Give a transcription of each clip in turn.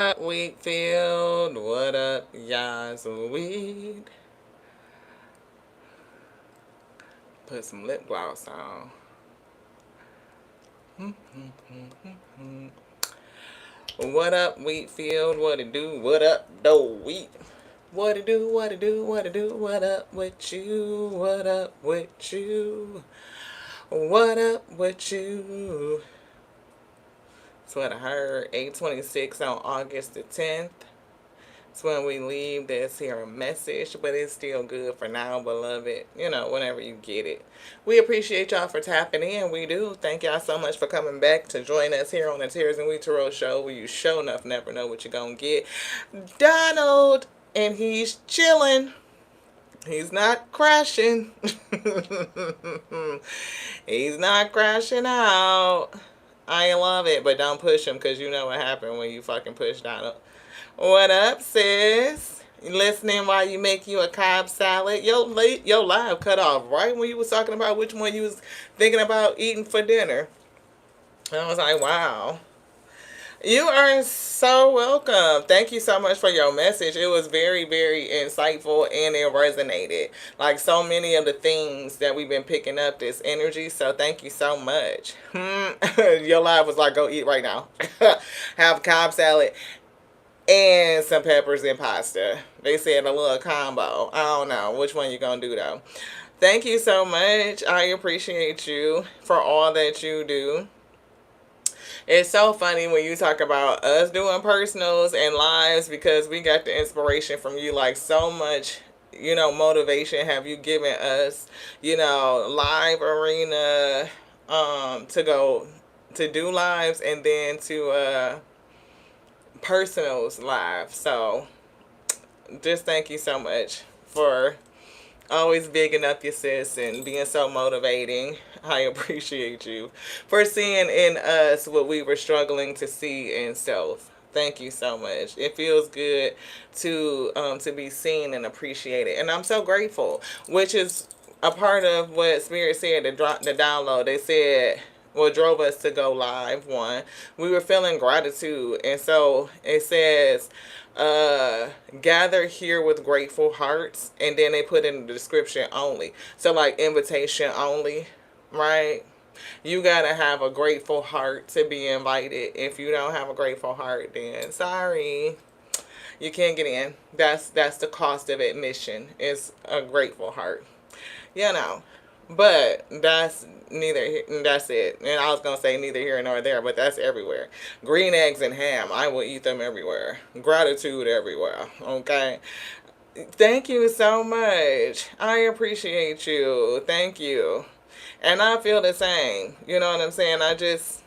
Wheatfield, what up, y'all? Weed. Put some lip gloss on. What up, Wheatfield? What it do? What up, dough wheat? What it do? What it do? What it do? What up with you? What up with you? What up with you? That's what I heard. 8:26 on August the 10th. It's when we leave this here a message, but it's still good for now, beloved. Whenever you get it. We appreciate y'all for tapping in. We do. Thank y'all so much for coming back to join us here on the Tears and We Tarot show, where you show enough never know what you're going to get. Donald, and he's chilling. He's not crashing. He's not crashing out. I love it, but don't push him, because you know what happened when you fucking push Donald. What up, sis? You listening while you make you a Cobb salad? Your live cut off right when you was talking about which one you was thinking about eating for dinner. And I was like, wow. You are so welcome. Thank you so much for your message. It was very, very insightful, and it resonated. Like so many of the things that we've been picking up, this energy. So thank you so much. Your live was like, go eat right now. Have Cobb salad and some peppers and pasta. They said a little combo. I don't know which one you're going to do, though. Thank you so much. I appreciate you for all that you do. It's so funny when you talk about us doing personals and lives, because we got the inspiration from you. Like so much, motivation have you given us, live arena, to go to do lives, and then to personals live. So just thank you so much for always bigging up your sis and being so motivating. I appreciate you for seeing in us what we were struggling to see in self. Thank you so much. It feels good to be seen and appreciated, and I'm so grateful. Which is a part of what Spirit said to drop the download. They said what drove us to go live. One, we were feeling gratitude, and so it says gather here with grateful hearts, and then they put in the description only, so like invitation only, right? You gotta have a grateful heart to be invited. If you don't have a grateful heart, then sorry, you can't get in. That's the cost of admission, is a grateful heart, you know. But that's it. And I was gonna say neither here nor there, but that's everywhere. Green eggs and ham, I will eat them everywhere. Gratitude everywhere. Okay. Thank you so much. I appreciate you. Thank you. And I feel the same. You know what I'm saying? I just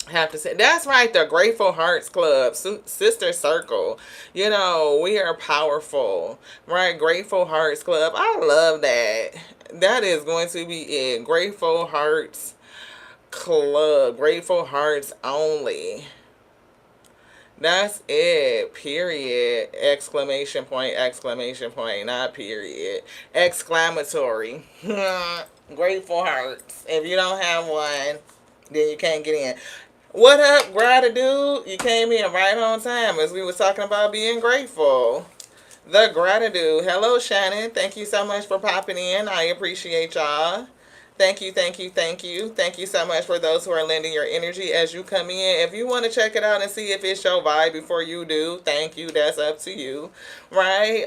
have to say, that's right, the Grateful Hearts Club, Sister Circle. We are powerful, right? Grateful Hearts Club. I love that. That is going to be it. Grateful Hearts Club. Grateful Hearts only. That's it. Period. Exclamation point, not period. Exclamatory. Grateful Hearts. If you don't have one, then you can't get in. What up, gratitude? You came in right on time as we was talking about being grateful. The gratitude. Hello, Shannon. Thank you so much for popping in. I appreciate y'all. Thank you, thank you, thank you. Thank you so much for those who are lending your energy as you come in. If you want to check it out and see if it's your vibe before you do, thank you. That's up to you, right?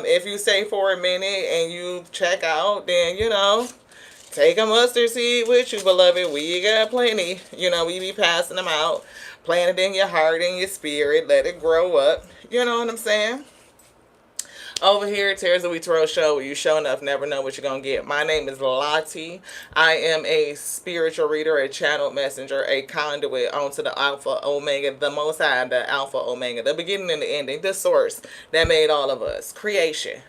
If you stay for a minute and you check out, then, take a mustard seed with you, beloved. We got plenty. We be passing them out. Plant it in your heart and your spirit. Let it grow up. You know what I'm saying? Over here at Tears of We Tarot Show, where you show enough never know what you're going to get. My name is Lottie. I am a spiritual reader, a channel messenger, a conduit onto the Alpha Omega, the Most High, the Alpha Omega, the beginning and the ending, the source that made all of us. Creation.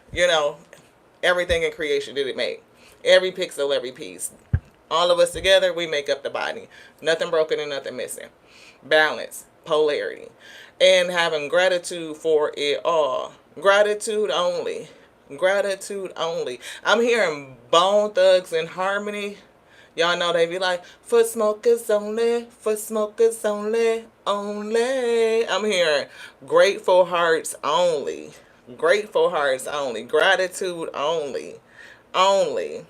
Everything in creation did it make. Every pixel, every piece. All of us together, we make up the body. Nothing broken and nothing missing. Balance, polarity, and having gratitude for it all. Gratitude only. Gratitude only. I'm hearing Bone Thugs and Harmony. Y'all know they be like, for smokers only, for smokers only, only. I'm hearing grateful hearts only. Grateful hearts only. Gratitude only. Only.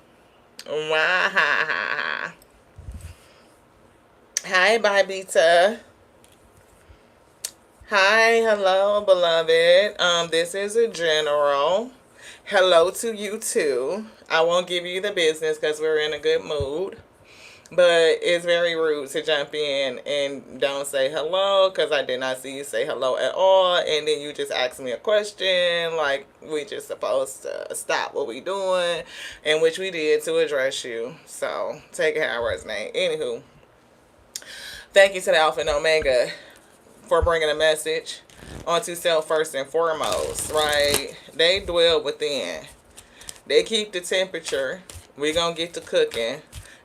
Wow. Hi, Bibita. Hi, hello, beloved. This is a general. Hello to you too. I won't give you the business because we're in a good mood. But it's very rude to jump in and don't say hello because I did not see you say hello at all. And then you just ask me a question like we just supposed to stop what we doing, and which we did to address you. So take it how it resonate. Anywho, thank you to the Alpha and Omega for bringing a message onto self first and foremost, right? They dwell within. They keep the temperature. We gonna get to cooking.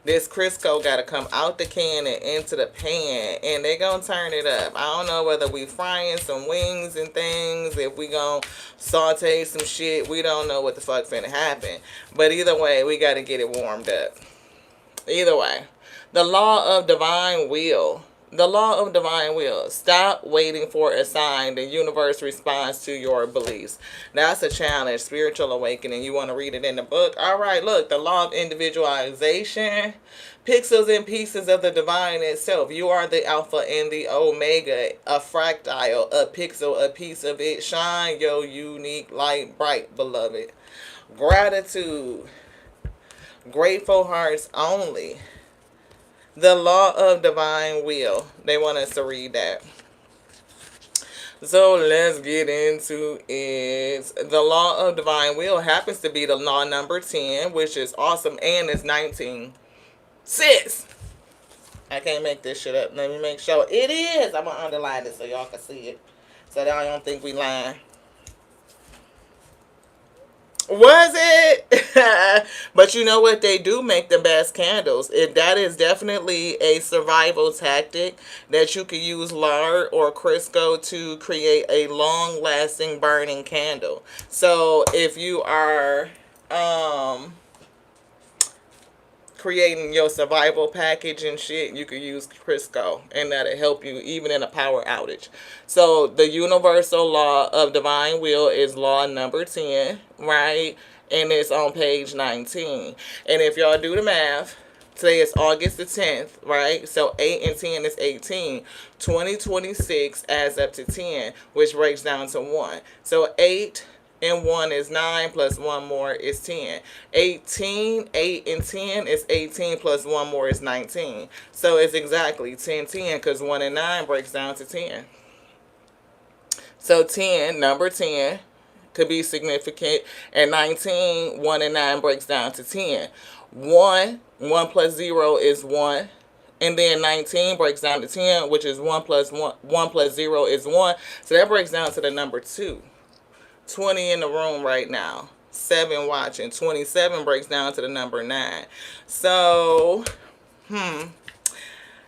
This Crisco gotta come out the can and into the pan, and they gonna turn it up. I don't know whether we frying some wings and things, if we gonna saute some shit. We don't know what the fuck finna happen. But either way, we gotta get it warmed up. Either way, the law of divine will. The law of divine will. Stop waiting for a sign. The universe responds to your beliefs. That's a challenge. Spiritual awakening. You want to read it in the book? All right, look. The law of individualization. Pixels and pieces of the divine itself. You are the alpha and the omega. A fractile, a pixel, a piece of it. Shine your unique light bright, beloved. Gratitude. Grateful hearts only. The law of divine will. They want us to read that. So let's get into it. The law of divine will happens to be the law number 10, which is awesome, and it's 19. Sis! I can't make this shit up. Let me make sure. It is! I'm going to underline it so y'all can see it. So that I don't think we lying. Was it? But you know what? They do make the best candles. That is definitely a survival tactic that you could use lard or Crisco to create a long-lasting burning candle. So if you are creating your survival package and shit, you could use Crisco, and that'll help you even in a power outage. So the universal law of divine will is law number 10, right? And it's on page 19. And if y'all do the math, today is August the 10th, right? So 8 and 10 is 18. 2026 adds up to 10, which breaks down to 1. So 8 and 1 is 9, plus 1 more is 10. 18, 8 and 10 is 18, plus 1 more is 19. So it's exactly 10, 10, because 1 and 9 breaks down to 10. So 10, number 10, could be significant. And 19, 1 and 9 breaks down to 10. 1 plus 0 is 1. And then 19 breaks down to 10, which is 1 plus 0 is 1. So that breaks down to the number 2. 20 in the room right now. 7 watching. 27 breaks down to the number 9. So, I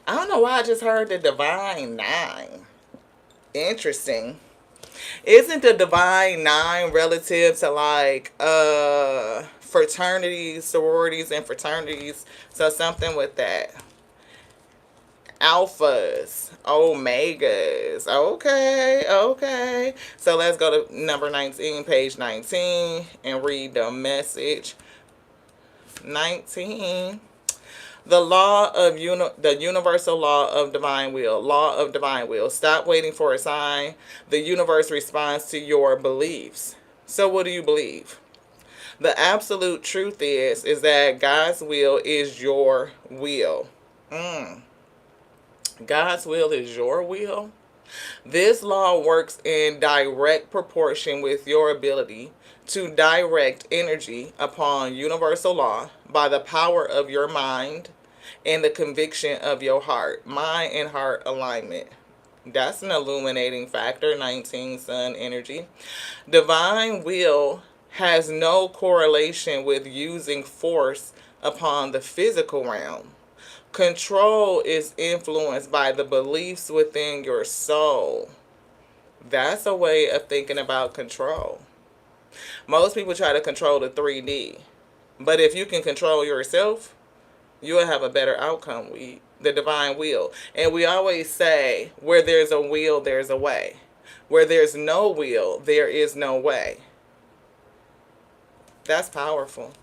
don't know why I just heard the divine 9. Interesting. Isn't the divine 9 relative to like fraternities, sororities, and fraternities? So something with that. Alphas, omegas. Okay, okay. So let's go to number 19, page 19, and read the message. 19. The law of the universal law of divine will. Law of divine will. Stop waiting for a sign. The universe responds to your beliefs. So what do you believe? The absolute truth is that God's will is your will. God's will is your will. This law works in direct proportion with your ability to direct energy upon universal law by the power of your mind and the conviction of your heart. Mind and heart alignment. That's an illuminating factor. 19, sun energy. Divine will has no correlation with using force upon the physical realm. Control is influenced by the beliefs within your soul. That's a way of thinking about control. Most people try to control the 3D. But if you can control yourself, You will have a better outcome. The divine will. And we always say, where there's a will, there's a way. Where there's no will, there is no way. That's powerful.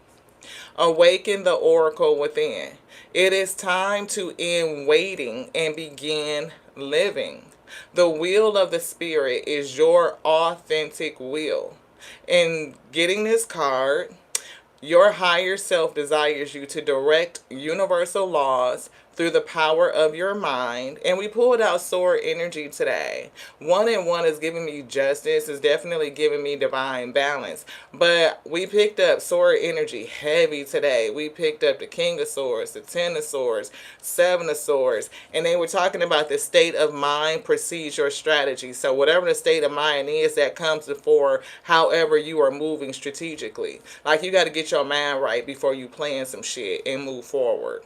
Awaken the oracle within. It is time to end waiting and begin living. The will of the spirit is your authentic will. In getting this card, your higher self desires you to direct universal laws through the power of your mind. And we pulled out sword energy today. 1 and 1 is giving me justice, is definitely giving me divine balance. But we picked up sword energy heavy today. We picked up the King of Swords, the 10 of Swords, 7 of Swords. And they were talking about the state of mind precedes your strategy. So whatever the state of mind is, that comes before however you are moving strategically. Like, you got to get your mind right before you plan some shit and move forward.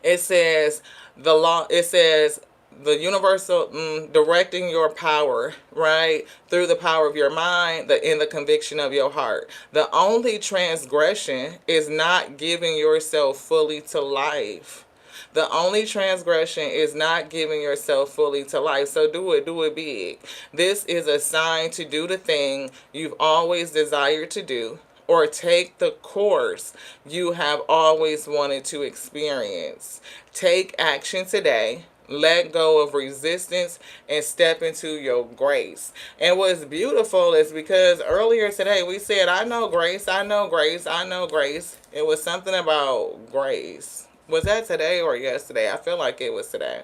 It says the law. It says the universal directing your power, right, through the power of your mind, in the conviction of your heart. The only transgression is not giving yourself fully to life. The only transgression is not giving yourself fully to life. So do it big. This is a sign to do the thing you've always desired to do, or take the course you have always wanted to experience. Take action today. Let go of resistance and step into your grace. And what's beautiful is because earlier today we said, I know grace, I know grace, I know grace. It was something about grace. Was that today or yesterday? I feel like it was today.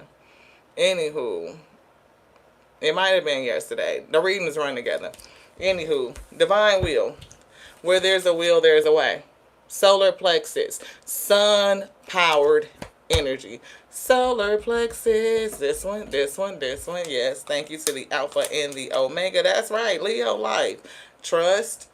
Anywho, it might have been yesterday. The readings run together. Anywho, divine will. Where there's a will, there's a way. Solar plexus, sun-powered energy. Solar plexus, this one. Yes, thank you to the Alpha and the Omega. That's right, Leo life. Trust,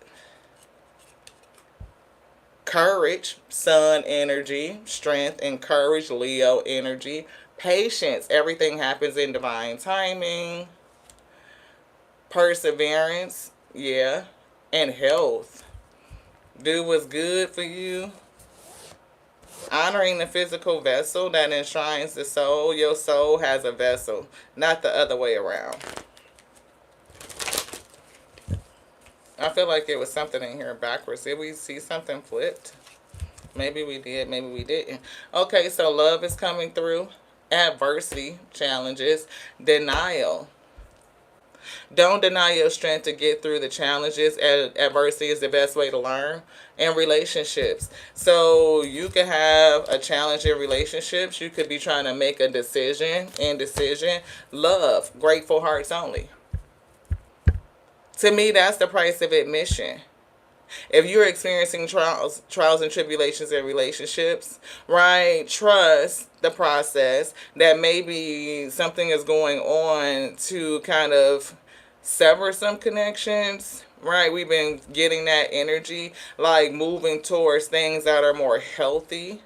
courage, sun energy. Strength and courage, Leo energy. Patience, everything happens in divine timing. Perseverance, yeah. And health. Do what's good for you. Honoring the physical vessel that enshrines the soul. Your soul has a vessel, not the other way around. I feel like it was something in here backwards. Did we see something flipped? Maybe we did, maybe we didn't. Okay, so love is coming through. Adversity, challenges, denial. Don't deny your strength to get through the challenges. Adversity is the best way to learn. And relationships. So you could have a challenge in relationships. You could be trying to make a decision. Indecision. Love. Grateful hearts only. To me, that's the price of admission. If you're experiencing trials and tribulations in relationships, right, trust the process that maybe something is going on to kind of sever some connections, right? We've been getting that energy, like moving towards things that are more healthy,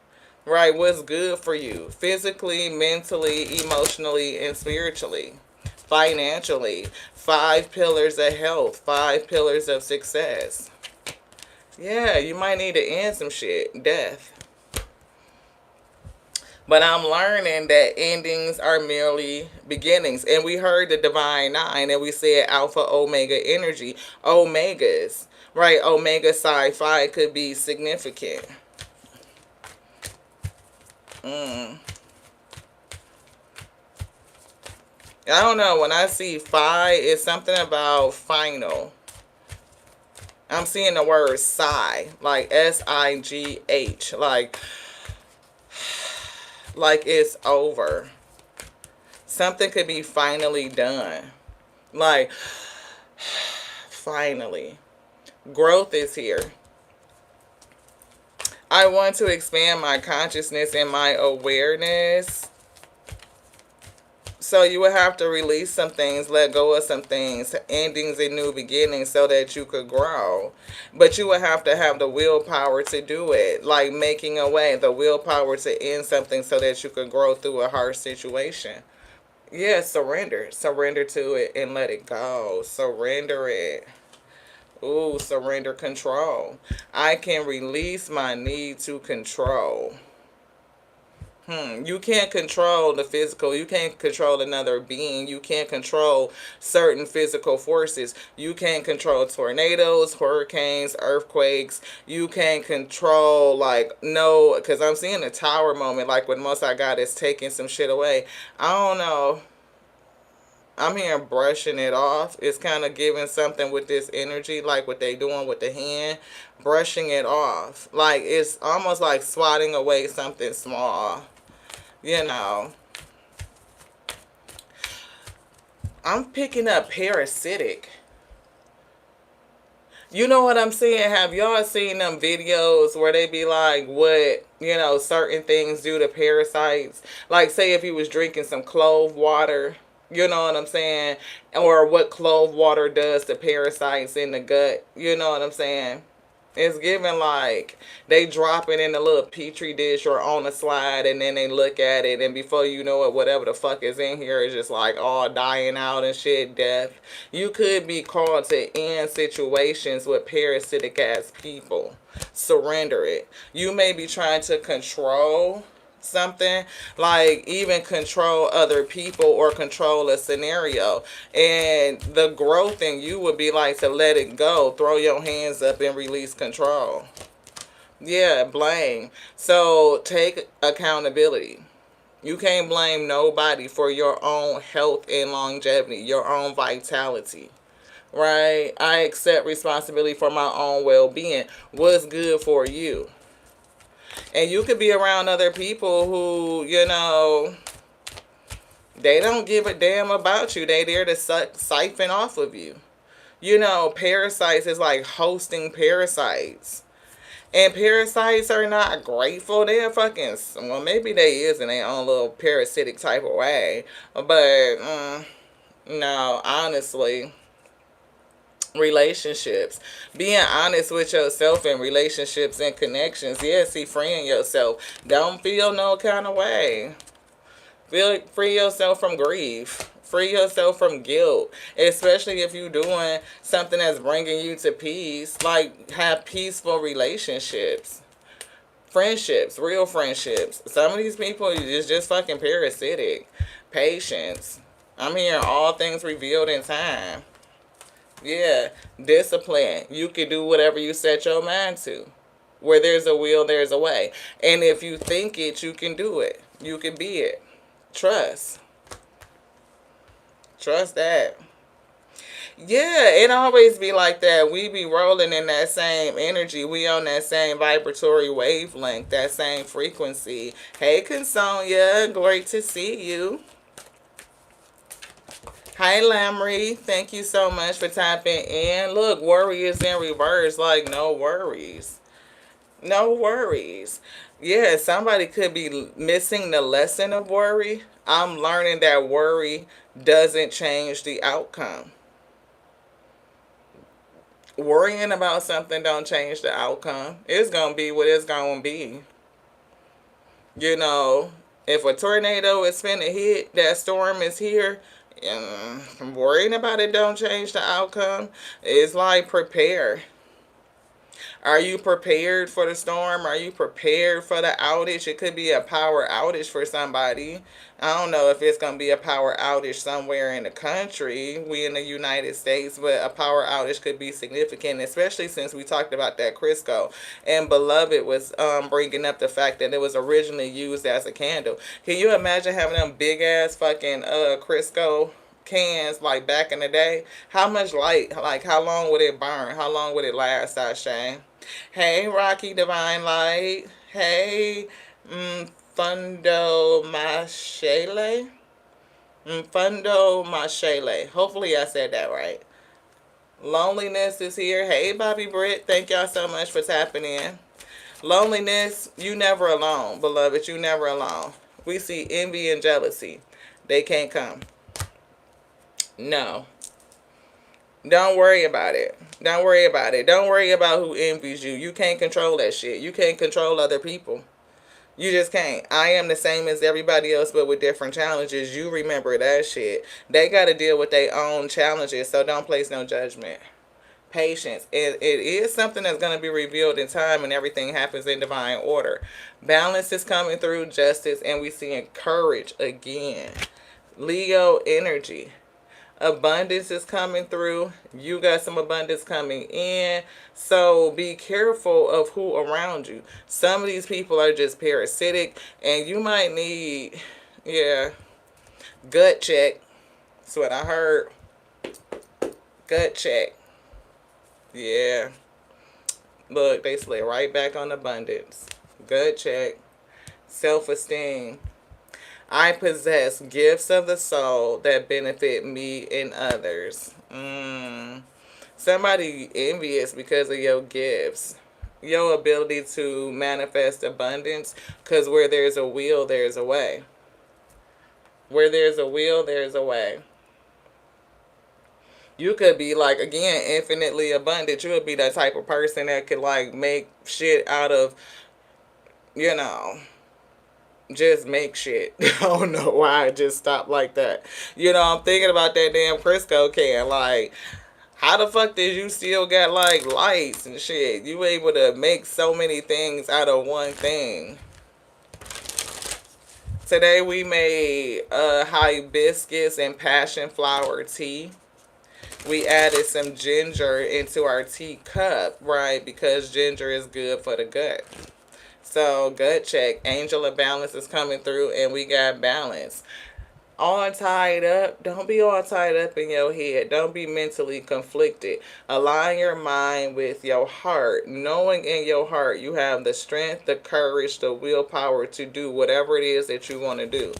right? What's good for you physically, mentally, emotionally, and spiritually. Financially, 5 pillars of health, 5 pillars of success. Yeah, you might need to end some shit. Death. But I'm learning that endings are merely beginnings. And we heard the Divine 9 and we said Alpha Omega energy. Omegas. Right? Omega sci-fi could be significant. I don't know. When I see phi, it's something about final. I'm seeing the word sigh, like S-I-G-H, like it's over. Something could be finally done. Like, finally. Growth is here. I want to expand my consciousness and my awareness. So you would have to release some things, let go of some things, endings and new beginnings so that you could grow. But you would have to have the willpower to do it, like making a way, the willpower to end something so that you could grow through a harsh situation. Yeah, surrender. Surrender to it and let it go. Surrender it. Ooh, surrender control. I can release my need to control. You can't control the physical. You can't control another being. You can't control certain physical forces. You can't control tornadoes, hurricanes, earthquakes. You can't control, like, no, because I'm seeing a tower moment, like when Most High God is taking some shit away. I don't know. I'm hearing brushing it off. It's kind of giving something with this energy, like what they doing with the hand, brushing it off. Like it's almost like swatting away something small. You know, I'm picking up parasitic. You know what I'm saying? Have y'all seen them videos where they be like, what, certain things do to parasites? Like, say if you was drinking some clove water, you know what I'm saying? Or what clove water does to parasites in the gut, you know what I'm saying? It's given like they drop it in a little petri dish or on a slide, and then they look at it, and before you know it, whatever the fuck is in here is just like all dying out and shit, death. You could be called to end situations with parasitic ass people. Surrender it. You may be trying to control something, like even control other people or control a scenario, and the growth in you would be like to let it go, throw your hands up and release control. Yeah, blame. So take accountability. You can't blame nobody for your own health and longevity, your own vitality, right? I accept responsibility for my own well-being. What's good for you? And you could be around other people who, they don't give a damn about you. They there to siphon off of you. Parasites is like hosting parasites. And parasites are not grateful. They're fucking, well, maybe they is in their own little parasitic type of way. But, no, honestly, relationships, being honest with yourself in relationships and connections. Yeah, see, freeing yourself. Don't feel no kind of way. Free yourself from grief. Free yourself from guilt, especially if you're doing something that's bringing you to peace. Like, have peaceful relationships, friendships, real friendships. Some of these people is just fucking parasitic. Patience. I'm hearing all things revealed in time. Yeah, discipline. You can do whatever you set your mind to. Where there's a will, there's a way. And if you think it, you can do it. You can be it. Trust. Trust that. Yeah, it always be like that. We be rolling in that same energy. We on that same vibratory wavelength, that same frequency. Hey, Consonia, great to see you. Hi, Lamry. Thank you so much for tapping in. Look, worry is in reverse. Like, no worries. No worries. Yeah, somebody could be missing the lesson of worry. I'm learning that worry doesn't change the outcome. Worrying about something don't change the outcome. It's going to be what it's going to be. If a tornado is finna hit, that storm is here, worrying about it don't change the outcome. It's like prepare. Are you prepared for the storm? Are you prepared for the outage? It could be a power outage for somebody. I don't know if it's going to be a power outage somewhere in the country. We in the United States, but a power outage could be significant, especially since we talked about that Crisco. And Beloved was bringing up the fact that it was originally used as a candle. Can you imagine having them big ass fucking Crisco cans like back in the day? How much light, like how long would it burn? How long would it last, Shane? Hey, Rocky Divine Light. Hey, Fundo Mashele. Fundo Mashele. Hopefully I said that right. Loneliness is here. Hey, Bobby Britt. Thank y'all so much for tapping in. Loneliness, you never alone, beloved. You never alone. We see envy and jealousy. They can't come. No. Don't worry about it. Don't worry about it. Don't worry about who envies you. You can't control that shit. You can't control other people. You just can't. I am the same as everybody else, but with different challenges. You remember that shit. They got to deal with their own challenges, so don't place no judgment. patience. It is something that's going to be revealed in time, and everything happens in divine order. Balance is coming through, justice, and we see courage again. Leo energy. Abundance is coming through. You got some abundance coming in. So be careful of who around you. Some of these people are just parasitic, and you might need, yeah, gut check. That's what I heard. Gut check. Yeah. Look, they slid right back on abundance. Gut check. Self-esteem. I possess gifts of the soul that benefit me and others. Somebody envious because of your gifts. Your ability to manifest abundance. Because where there's a will, there's a way. Where there's a will, there's a way. You could be, like, again, infinitely abundant. You would be that type of person that could, like, make shit out of, you know, just make shit. I don't know why I just stopped like that. You know, I'm thinking about that damn Crisco can. Like, how the fuck did you still got, like, lights and shit? You able to make so many things out of one thing. Today we made hibiscus and passion flower tea. We added some ginger into our teacup, right? Because ginger is good for the gut. So, gut check. Angel of balance is coming through, and we got balance. All tied up. Don't be all tied up in your head. Don't be mentally conflicted. Align your mind with your heart. Knowing in your heart you have the strength, the courage, the willpower to do whatever it is that you want to do.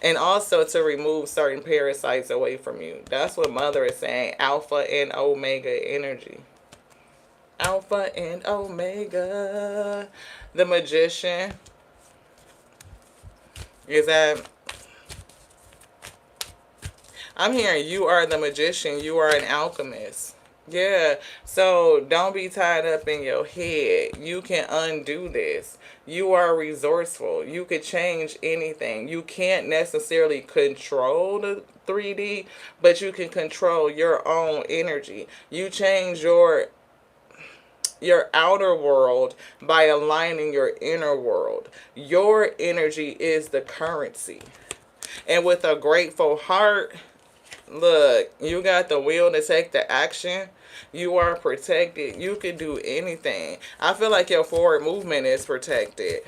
And also to remove certain parasites away from you. That's what Mother is saying. Alpha and Omega energy. Alpha and Omega. The Magician. Is that... I'm hearing you are the magician. You are an alchemist. Yeah. So don't be tied up in your head. You can undo this. You are resourceful. You could change anything. You can't necessarily control the 3D, but you can control your own energy. You change your outer world by aligning your inner world. Your energy is the currency. And with a grateful heart, look, you got the will to take the action. You are protected. You can do anything. I feel like your forward movement is protected.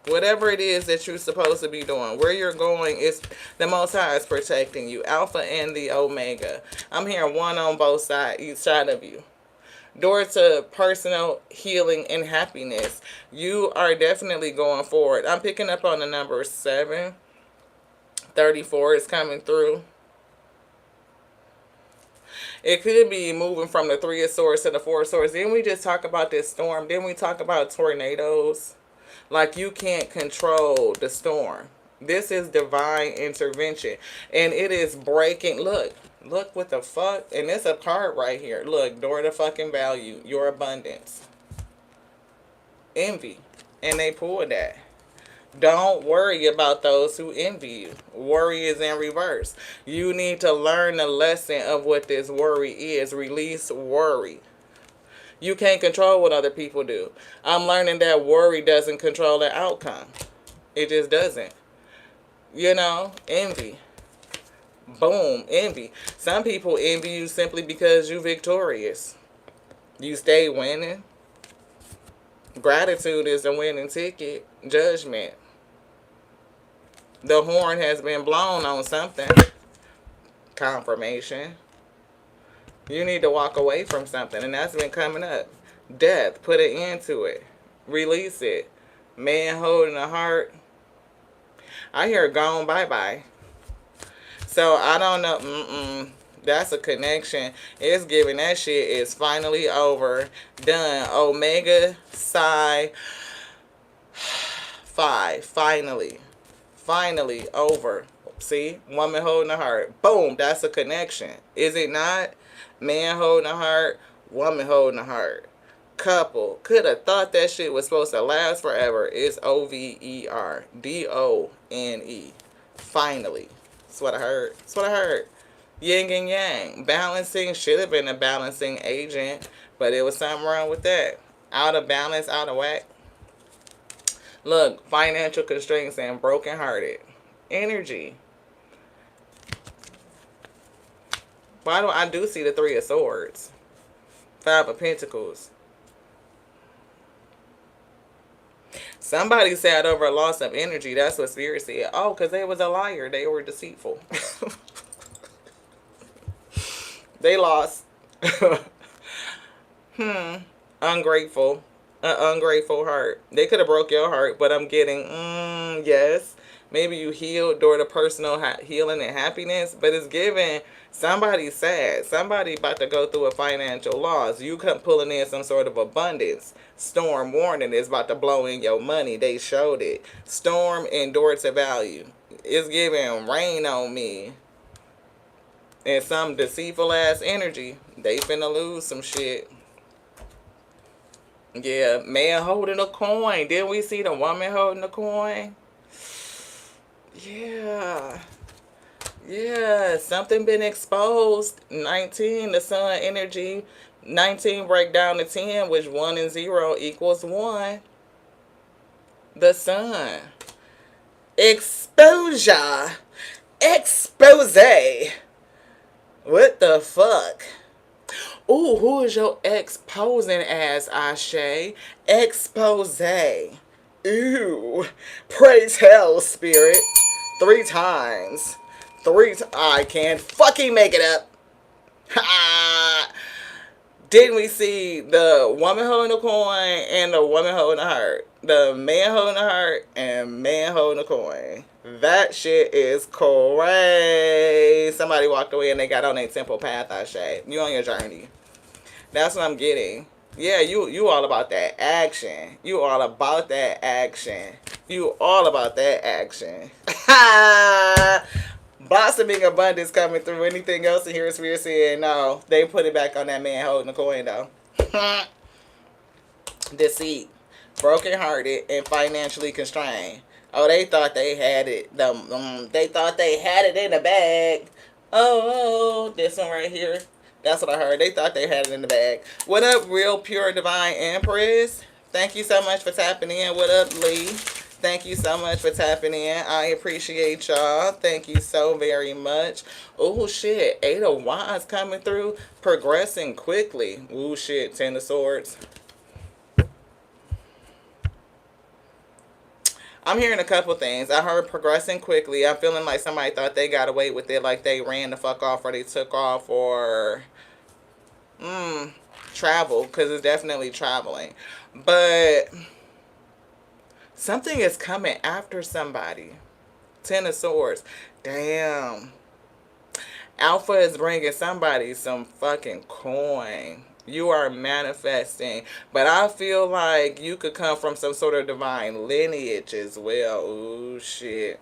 Whatever it is that you're supposed to be doing, where you're going, is the Most High is protecting you. Alpha and the Omega. I'm hearing one on both sides, each side of you. Door to personal healing and happiness. You are definitely going forward. I'm picking up on the number 7. 34 is coming through. It could be moving from the 3 of Swords to the 4 of Swords. Didn't we just talk about this storm? Didn't we talk about tornadoes? Like, you can't control the storm. This is divine intervention. And it is breaking. Look what the fuck. And it's a card right here. Look, door to fucking value. Your abundance. Envy. And they pulled that. Don't worry about those who envy you. Worry is in reverse. You need to learn the lesson of what this worry is. Release worry. You can't control what other people do. I'm learning that worry doesn't control the outcome. It just doesn't. You know, envy. Boom, envy. Some people envy you simply because you're victorious. You stay winning. Gratitude is a winning ticket. Judgment. The horn has been blown on something. Confirmation. You need to walk away from something, and that's been coming up. Death. Put an end to it. Release it. Man holding a heart. I hear gone bye-bye. So, I don't know. That's a connection. It's giving that shit is finally over. Done. Omega, Psi, 5. Finally. Finally over. See? Woman holding a heart. Boom. That's a connection. Is it not? Man holding a heart. Woman holding a heart. Couple. Could have thought that shit was supposed to last forever. It's OVER. DONE. Finally. That's what I heard. That's what I heard. Yin and yang. Balancing should have been a balancing agent, but it was something wrong with that. Out of balance, out of whack. Look, financial constraints and brokenhearted. Energy. Why do I do see the Three of Swords? Five of Pentacles. Somebody said over a loss of energy. That's what Spirit said. Oh, because they was a liar. They were deceitful. They lost. Ungrateful. An ungrateful heart. They could have broke your heart, but I'm getting, yes. Maybe you healed during the personal healing and happiness, but it's given somebody sad. Somebody about to go through a financial loss. You come pulling in some sort of abundance. Storm warning is about to blow in your money. They showed it. Storm endure to value. It's giving rain on me. And some deceitful ass energy. They finna lose some shit. Yeah, man holding a coin. Didn't we see the woman holding a coin? Yeah. Yeah, something been exposed. 19, the sun energy. 19 break down to 10, which 1 and 0 equals 1. The sun. Exposure. Expose. What the fuck? Ooh, who is your ex posing as, Ashe? Expose. Ooh. Praise hell, spirit. 3 times. I can't fucking make it up. Ha! Didn't we see the woman holding the coin and the woman holding the heart? The man holding the heart and man holding the coin. That shit is crazy. Somebody walked away and they got on a temple path, Ashe. You on your journey. That's what I'm getting. Yeah, you all about that action. You all about that action. You all about that action. Blossoming abundance coming through. Anything else in here is weird saying no. They put it back on that man holding the coin though. Deceit. Brokenhearted and financially constrained. Oh, they thought they had it. They thought they had it in the bag. Oh, this one right here. That's what I heard. They thought they had it in the bag. What up, Real Pure Divine Empress? Thank you so much for tapping in. What up, Lee? Thank you so much for tapping in. I appreciate y'all. Thank you so very much. Oh, shit. 8 of Wands coming through. Progressing quickly. Oh, shit. 10 of Swords. I'm hearing a couple things. I heard progressing quickly. I'm feeling like somebody thought they got away with it, like they ran the fuck off or they took off or travel, because it's definitely traveling. But something is coming after somebody. 10 of Swords. Damn. Alpha is bringing somebody some fucking coin. You are manifesting. But I feel like you could come from some sort of divine lineage as well. Ooh, shit.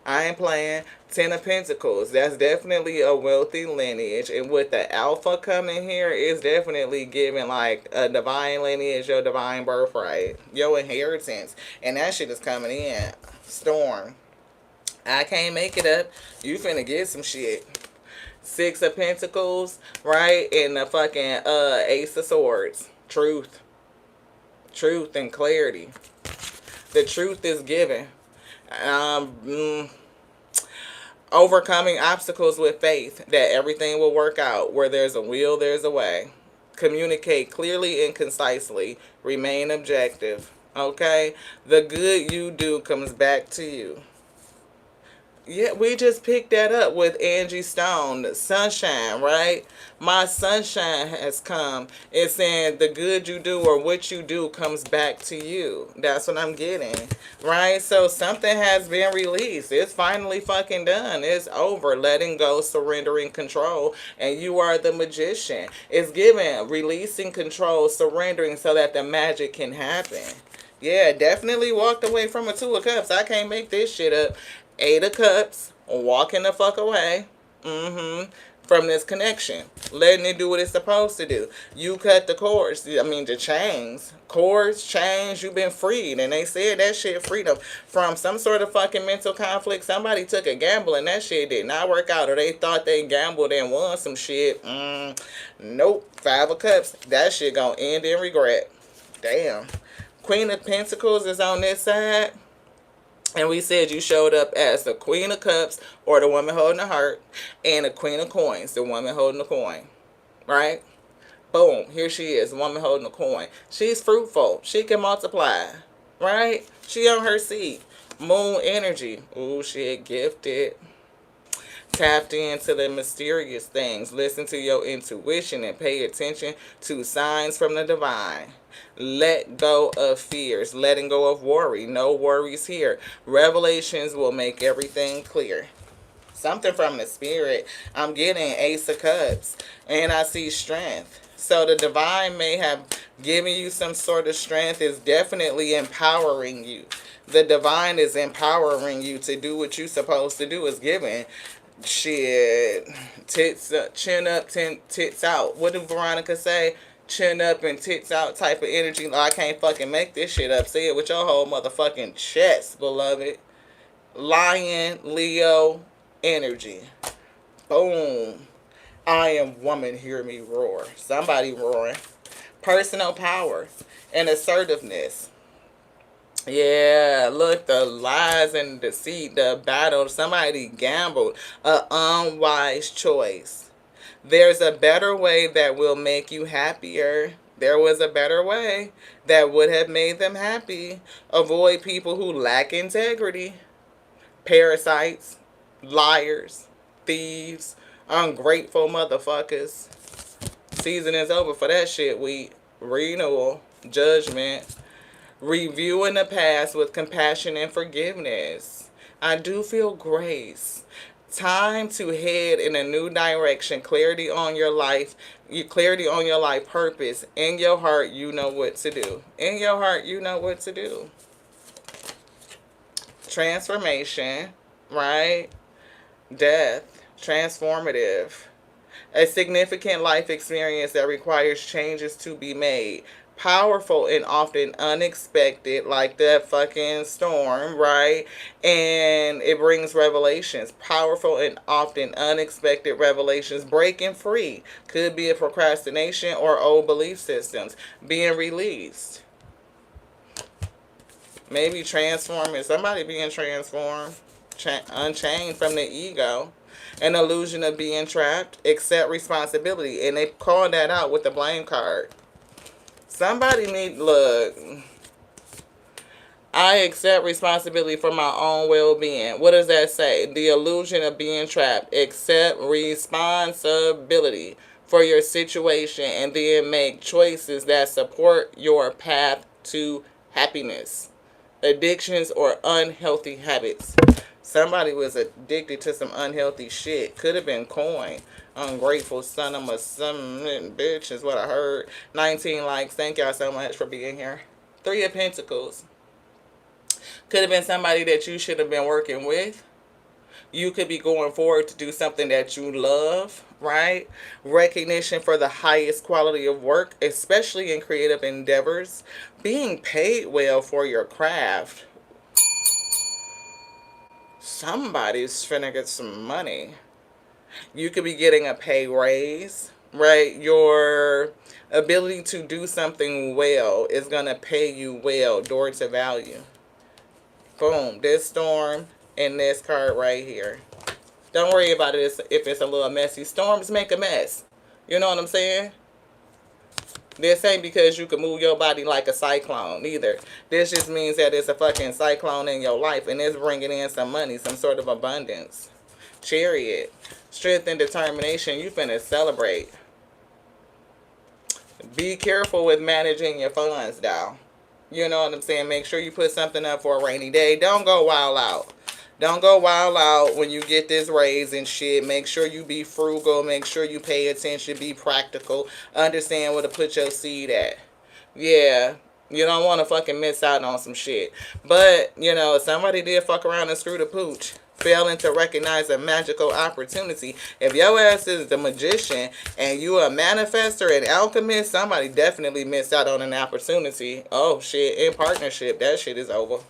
I ain't playing. 10 of Pentacles. That's definitely a wealthy lineage. And with the Alpha coming here, it's definitely giving like a divine lineage, your divine birthright, your inheritance. And that shit is coming in. Storm. I can't make it up. You finna get some shit. 6 of Pentacles, right? And the fucking Ace of Swords. Truth. Truth and clarity. The truth is given. Overcoming obstacles with faith that everything will work out. Where there's a will, there's a way. Communicate clearly and concisely. Remain objective. Okay? The good you do comes back to you. Yeah, we just picked that up with Angie Stone. Sunshine, right? My sunshine has come. It's saying the good you do or what you do comes back to you. That's what I'm getting, right? So something has been released. It's finally fucking done. It's over. Letting go, surrendering control. And you are the magician. It's given releasing control, surrendering so that the magic can happen. Yeah, definitely walked away from a 2 of Cups. I can't make this shit up. 8 of Cups, walking the fuck away. from this connection, letting it do what it's supposed to do. You cut the cords, I mean the chains, cords, chains, you've been freed. And they said that shit freedom from some sort of fucking mental conflict. Somebody took a gamble and that shit did not work out, or they thought they gambled and won some shit. Nope. Five of Cups, that shit gonna end in regret. Damn. Queen of Pentacles is on this side. And we said you showed up as the Queen of Cups, or the woman holding the heart, and the Queen of Coins, the woman holding the coin. Right? Boom. Here she is, the woman holding the coin. She's fruitful. She can multiply. Right? She on her seat. Moon energy. Ooh, shit, gifted. Tapped into the mysterious things. Listen to your intuition and pay attention to signs from the divine. Let go of fears. Letting go of worry. No worries here. Revelations will make everything clear. Something from the spirit. I'm getting Ace of Cups. And I see strength. So the divine may have given you some sort of strength. Is definitely empowering you. The divine is empowering you to do what you're supposed to do. Is giving. Shit, tits up, chin up, tits out. What did Veronica say? Chin up and tits out type of energy. I can't fucking make this shit up. Say it with your whole motherfucking chest, beloved. Lion, Leo, energy. Boom. I am woman, hear me roar. Somebody roaring. Personal power and assertiveness. Yeah, look, the lies and deceit, the battle. Somebody gambled. An unwise choice. There's a better way that will make you happier. There was a better way that would have made them happy. Avoid people who lack integrity. Parasites, liars, thieves, ungrateful motherfuckers. Season is over for that shit. Renewal, judgment. Reviewing the past with compassion and forgiveness. I do feel grace. Time to head in a new direction. Clarity on your life. Clarity on your life purpose. In your heart, you know what to do. In your heart, you know what to do. Transformation. Right? Death. Transformative. A significant life experience that requires changes to be made. Powerful and often unexpected, like that fucking storm, right? And it brings revelations. Powerful and often unexpected revelations. Breaking free. Could be a procrastination or old belief systems. Being released. Maybe transforming. Somebody being transformed. Unchained from the ego. An illusion of being trapped. Accept responsibility. And they call that out with the blame card. Somebody need, look, I accept responsibility for my own well-being. What does that say? The illusion of being trapped. Accept responsibility for your situation and then make choices that support your path to happiness. Addictions or unhealthy habits. Somebody was addicted to some unhealthy shit. Could have been coin. Ungrateful son of a some bitch is what I heard. 19 likes. Thank y'all so much for being here. 3 of Pentacles. Could have been somebody that you should have been working with. You could be going forward to do something that you love, right? Recognition for the highest quality of work, especially in creative endeavors. Being paid well for your craft. Somebody's finna get some money. You could be getting a pay raise, right? Your ability to do something well is going to pay you well. Door to value. Boom. This storm and this card right here. Don't worry about it if it's a little messy. Storms make a mess. You know what I'm saying? This ain't because you can move your body like a cyclone either. This just means that it's a fucking cyclone in your life and it's bringing in some money, some sort of abundance. Chariot. Strength and determination. You finna celebrate. Be careful with managing your funds, though. You know what I'm saying? Make sure you put something up for a rainy day. Don't go wild out. Don't go wild out when you get this raise and shit. Make sure you be frugal. Make sure you pay attention. Be practical. Understand where to put your seed at. Yeah. You don't want to fucking miss out on some shit. But, you know, somebody did fuck around and screw the pooch. failing to recognize a magical opportunity. If your ass is the magician and you a manifester and alchemist, somebody definitely missed out on an opportunity. Oh shit, in partnership, that shit is over.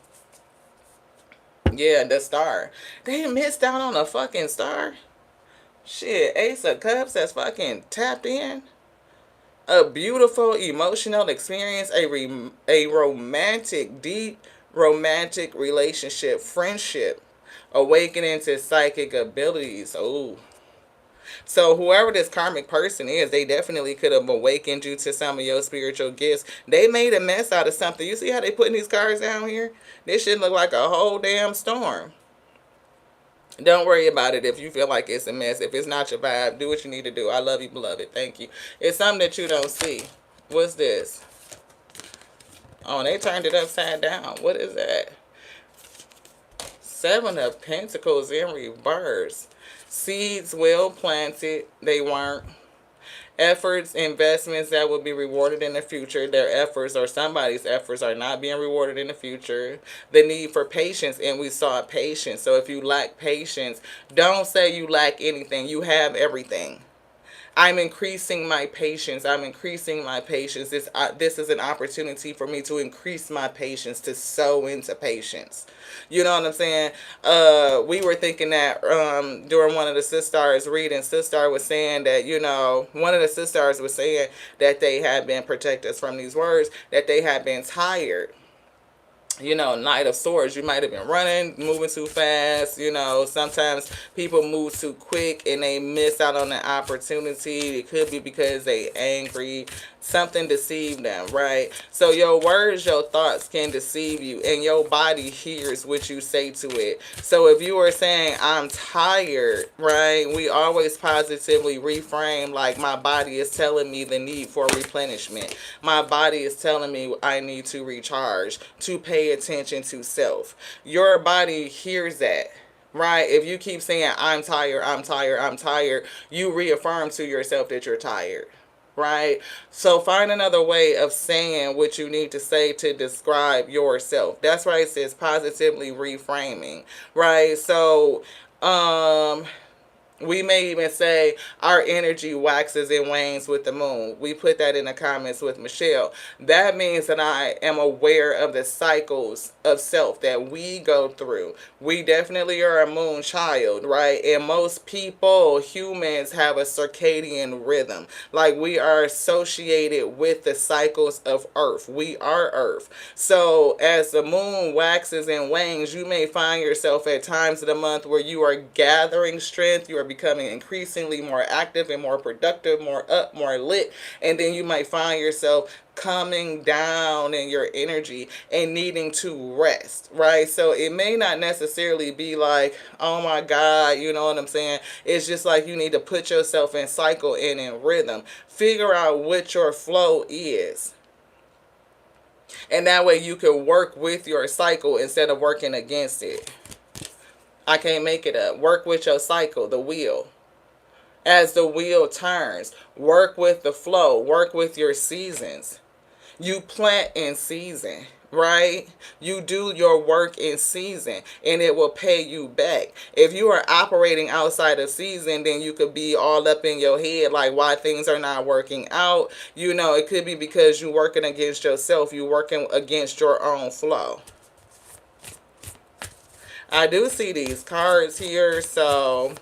Yeah, the star. They missed out on a fucking star. Shit, Ace of Cups that's fucking tapped in. A beautiful emotional experience, a romantic, deep romantic relationship, friendship, awakening to psychic abilities. Oh. So whoever this karmic person is, they definitely could have awakened you to some of your spiritual gifts. They made a mess out of something. You see how they putting these cards down here? This shit look like a whole damn storm. Don't worry about it if you feel like it's a mess. If it's not your vibe, do what you need to do. I love you, beloved. Thank you. It's something that you don't see. What's this? Oh, they turned it upside down. What is that? Seven of Pentacles in reverse. Seeds well planted. They weren't. Efforts, investments that will be rewarded in the future. Their efforts or somebody's efforts are not being rewarded in the future. The need for patience, and we saw patience. So if you lack patience, don't say you lack anything. You have everything. I'm increasing my patience. I'm increasing my patience. This is an opportunity for me to increase my patience, to sow into patience. You know what I'm saying? We were thinking that during one of the sisters reading, sister was saying that, you know, one of the sisters was saying that they had been protectors from these words, that they had been tired. You know, Knight of Swords, you might have been running, moving too fast. You know, sometimes people move too quick and they miss out on the opportunity. It could be because they angry. Something deceived them, right? So your words, your thoughts can deceive you, and your body hears what you say to it. So if you are saying, I'm tired, right? We always positively reframe, like, my body is telling me the need for replenishment. My body is telling me I need to recharge, to pay attention to self. Your body hears that. Right? If you keep saying, I'm tired, I'm tired, I'm tired, you reaffirm to yourself that you're tired. Right? So find another way of saying what you need to say to describe yourself. That's why it says positively reframing. Right? So, we may even say our energy waxes and wanes with the moon. We put that in the comments with Michelle. That means that I am aware of the cycles of self that we go through. We definitely are a moon child, right? And most people, humans, have a circadian rhythm. Like, we are associated with the cycles of Earth. We are Earth. So as the moon waxes and wanes, you may find yourself at times of the month where you are gathering strength, you are becoming increasingly more active and more productive, more up, more lit, and then you might find yourself coming down in your energy and needing to rest, right? So it may not necessarily be like, oh my God, you know what I'm saying? It's just like you need to put yourself in cycle and in rhythm. Figure out what your flow is. And that way you can work with your cycle instead of working against it. I can't make it up. Work with your cycle, the wheel. As the wheel turns, work with the flow. Work with your seasons. You plant in season, right? You do your work in season, and it will pay you back. If you are operating outside of season, then you could be all up in your head like why things are not working out. You know, it could be because you're working against yourself. You're working against your own flow. I do see these cards here, so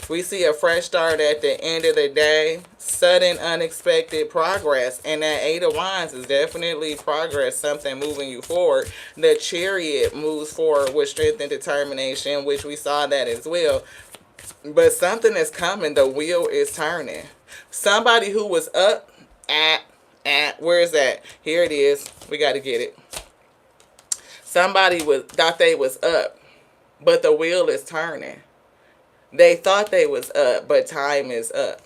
we see a fresh start at the end of the day. Sudden, unexpected progress. And that Eight of Wands is definitely progress, something moving you forward. The Chariot moves forward with strength and determination, which we saw that as well. But something is coming. The wheel is turning. Somebody who was up where is that? Here it is. We got to get it. Somebody thought they was up, but the wheel is turning. They thought they was up, but time is up.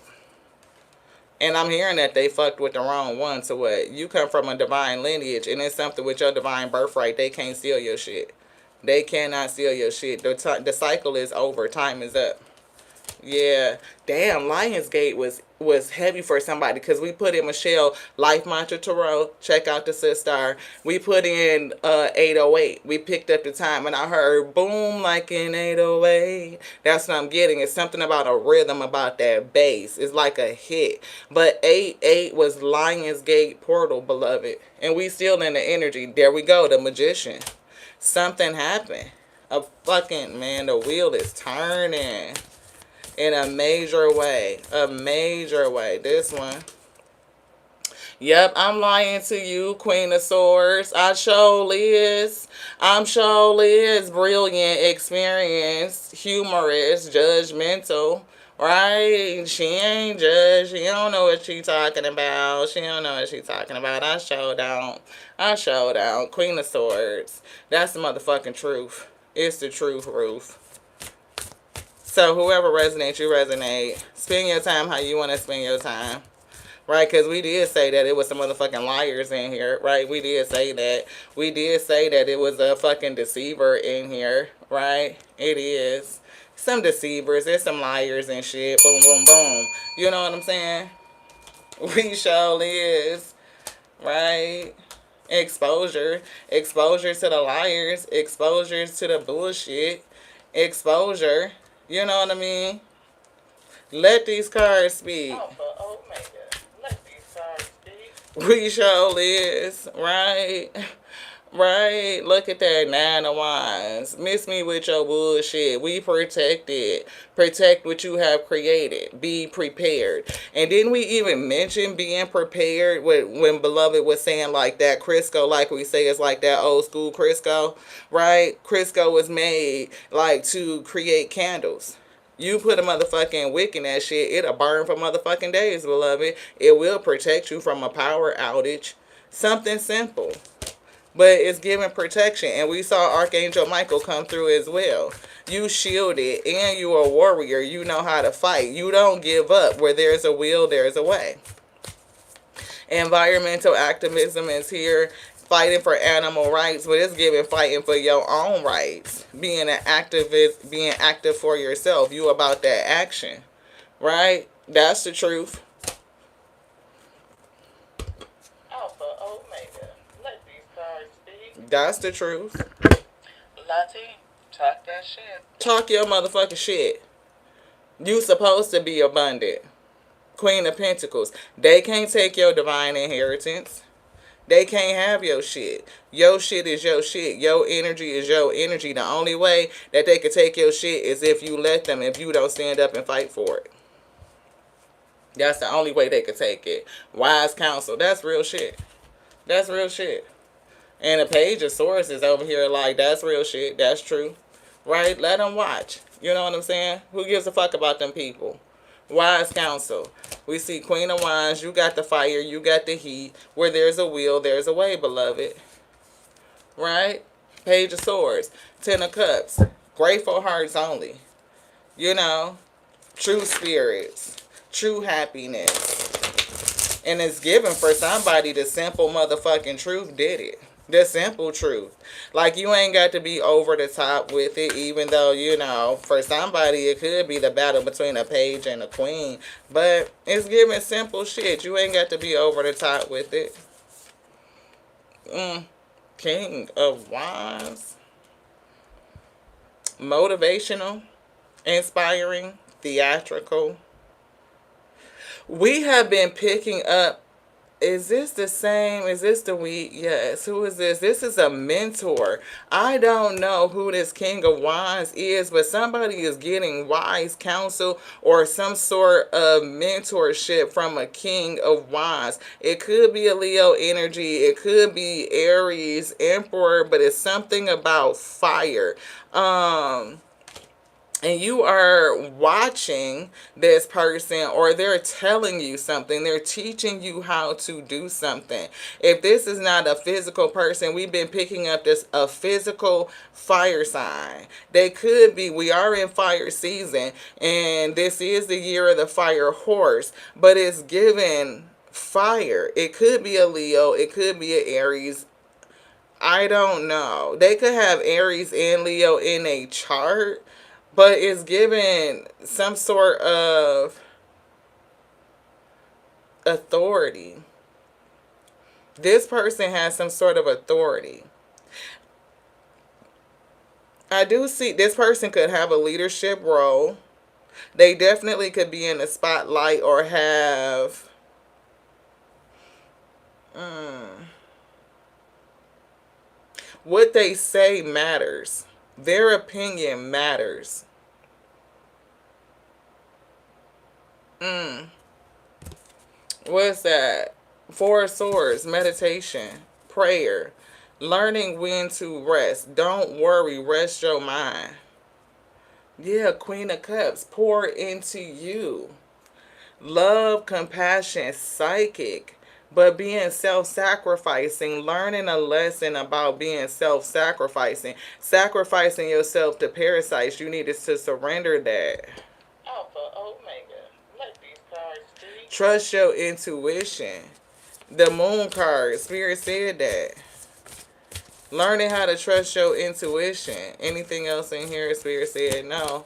And I'm hearing that they fucked with the wrong one. So what? You come from a divine lineage, and it's something with your divine birthright. They can't steal your shit. They cannot steal your shit. The cycle is over. Time is up. Yeah, damn. Lionsgate was heavy for somebody because we put in Michelle Life Mantra Tarot. Check out the sister. We put in 808. We picked up the time and I heard boom like in 808. That's what I'm getting. It's something about a rhythm about that bass. It's like a hit. But 88 was Lionsgate portal, beloved, and we still in the energy. There we go. The magician. Something happened. A fucking man. The wheel is turning in a major way. A major way. This one. Yep, I'm lying to you, Queen of Swords. I show Liz. I'm show Liz. Brilliant, experienced, humorous, judgmental. Right? She ain't judge. She don't know what she talking about. She don't know what she talking about. I showed out. I showed out. Queen of Swords. That's the motherfucking truth. It's the truth, Ruth. So whoever resonates, you resonate. Spend your time how you want to spend your time. Right, because we did say that it was some motherfucking liars in here, right? We did say that. We did say that it was a fucking deceiver in here, right? It is. Some deceivers, there's some liars and shit. Boom, boom, boom. You know what I'm saying? We sure is, right? Exposure. Exposure to the liars. Exposure to the bullshit. Exposure. You know what I mean? Let these cards speak. Oh my God. Let these cards speak. We sure is, right? Right? Look at that 9 of Wands. Miss me with your bullshit. We protect it. Protect what you have created. Be prepared. And didn't we even mention being prepared when Beloved was saying like that Crisco, like we say, is like that old school Crisco, right? Crisco was made like to create candles. You put a motherfucking wick in that shit, it'll burn for motherfucking days, beloved. It will protect you from a power outage. Something simple. But it's giving protection. And we saw Archangel Michael come through as well. You shielded and you a warrior. You know how to fight. You don't give up. Where there's a will, there's a way. Environmental activism is here. Fighting for animal rights, but it's giving fighting for your own rights. Being an activist, being active for yourself. You about that action. Right? That's the truth. Alpha, Omega. Let these cards speak. That's the truth. Latte, talk that shit. Talk your motherfucking shit. You supposed to be abundant. Queen of Pentacles. They can't take your divine inheritance. They can't have your shit. Your shit is your shit. Your energy is your energy. The only way that they could take your shit is if you let them, if you don't stand up and fight for it. That's the only way they could take it. Wise counsel. That's real shit. That's real shit. And the Page of Swords is over here like, that's real shit. That's true. Right? Let them watch. You know what I'm saying? Who gives a fuck about them people? Wise counsel. We see Queen of Wands. You got the fire. You got the heat. Where there's a will, there's a way, beloved. Right? Page of Swords. 10 of Cups. Grateful hearts only. You know. True spirits. True happiness. And it's given for somebody. The simple motherfucking truth did it. The simple truth. Like, you ain't got to be over the top with it, even though, you know, for somebody it could be the battle between a page and a queen. But it's giving simple shit. You ain't got to be over the top with it. King of Wands. Motivational. Inspiring. Theatrical. We have been picking up. Is this the same? Is this the week? Yes. Who is this? This is a mentor. I don't know who this King of Wands is, but somebody is getting wise counsel or some sort of mentorship from a King of Wands. It could be a Leo energy. It could be Aries, Emperor, but it's something about fire. And you are watching this person, or they're telling you something. They're teaching you how to do something. If this is not a physical person, we've been picking up this a physical fire sign. They could be, we are in fire season, and this is the year of the fire horse, but it's given fire. It could be a Leo. It could be an Aries. I don't know. They could have Aries and Leo in a chart. but it's given some sort of authority. This person has some sort of authority. I do see this person could have a leadership role. They definitely could be in the spotlight or have what they say matters. Their opinion matters. What's that? Four of Swords, meditation, prayer, learning when to rest. Don't worry, rest your mind. Yeah, Queen of Cups, pour into you. Love, compassion, psychic, but being self-sacrificing, learning a lesson about being self-sacrificing, sacrificing yourself to parasites. You needed to surrender that. Alpha, Omega, let these cards speak. Trust your intuition. The Moon card, Spirit said that. Learning how to trust your intuition. Anything else in here, Spirit said no.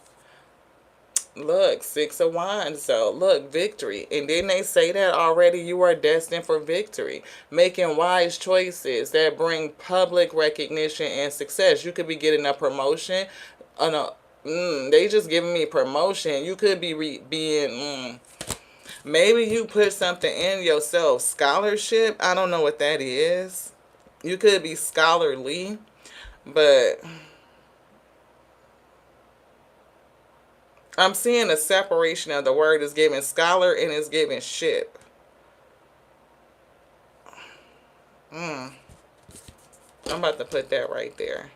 Look, Six of Wands. So, look, victory. And didn't they say that already? You are destined for victory. Making wise choices that bring public recognition and success. You could be getting a promotion. They just giving me promotion. You could be being... Maybe you put something in yourself. Scholarship? I don't know what that is. You could be scholarly, but... I'm seeing a separation of the word is given scholar and is given ship. I'm about to put that right there.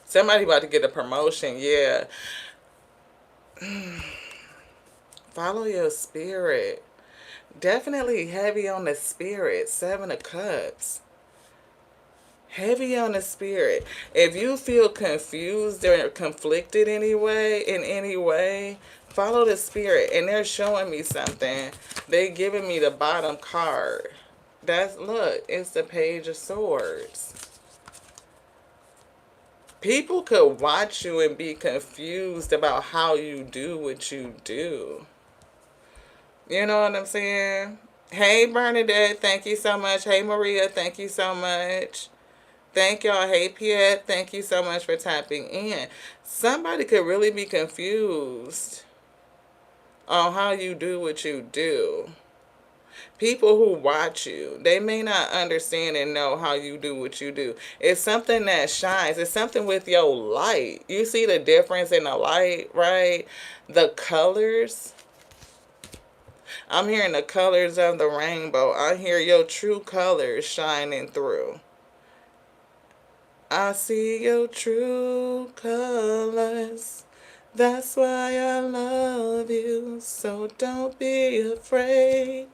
Somebody about to get a promotion, yeah. Follow your spirit. Definitely heavy on the spirit. Seven of Cups. Heavy on the spirit. If you feel confused or conflicted in any way, follow the spirit. And they're showing me something. They're giving me the bottom card. Look, it's the Page of Swords. People could watch you and be confused about how you do what you do. You know what I'm saying? Hey, Bernadette, thank you so much. Hey, Maria, thank you so much. Thank y'all. Hey, Piet, thank you so much for tapping in. Somebody could really be confused on how you do what you do. People who watch you, they may not understand and know how you do what you do. It's something that shines. It's something with your light. You see the difference in the light, right? The colors. I'm hearing the colors of the rainbow. I hear your true colors shining through. I see your true colors. That's why I love you. So don't be afraid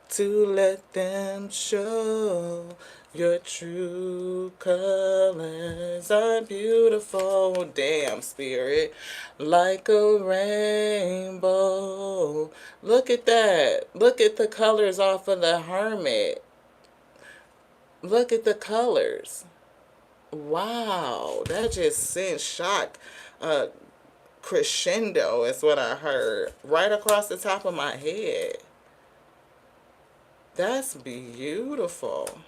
to let them show. Your true colors are beautiful. Damn, Spirit. Like a rainbow. Look at that. Look at the colors off of the Hermit. Look at the colors. Wow, that just sent shock crescendo is what I heard. Right across the top of my head. That's beautiful.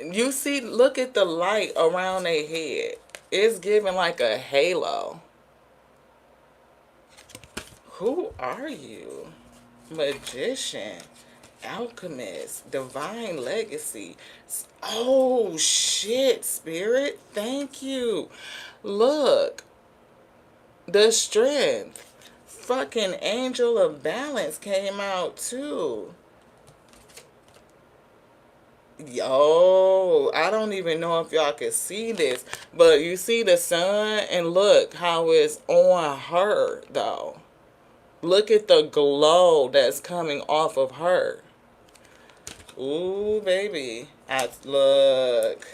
You see, look at the light around their head. It's giving like a halo. Who are you? Magician. Alchemist, divine legacy. Oh shit, Spirit, thank you. Look, the strength. Fucking angel of balance came out too. Yo, I don't even know if y'all can see this, but you see the sun and look how it's on her though. Look at the glow that's coming off of her. Ooh, baby. Look.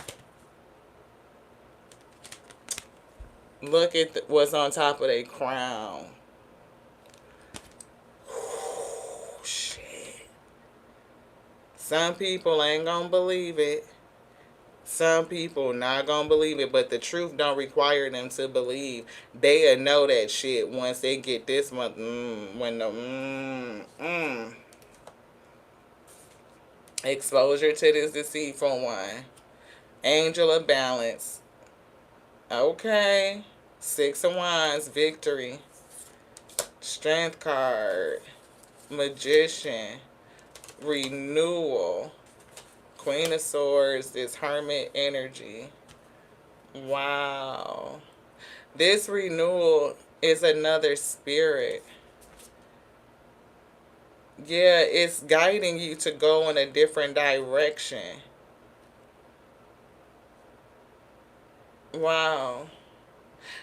Look at what's on top of their crown. Ooh, shit. Some people ain't gonna believe it. Some people not gonna believe it, but the truth don't require them to believe. They'll know that shit once they get this month. When the exposure to this deceitful one. Angel of balance. Okay. Six of wands. Victory. Strength card. Magician. Renewal. Queen of Swords, this hermit energy. Wow. This renewal is another spirit. Yeah, it's guiding you to go in a different direction. Wow.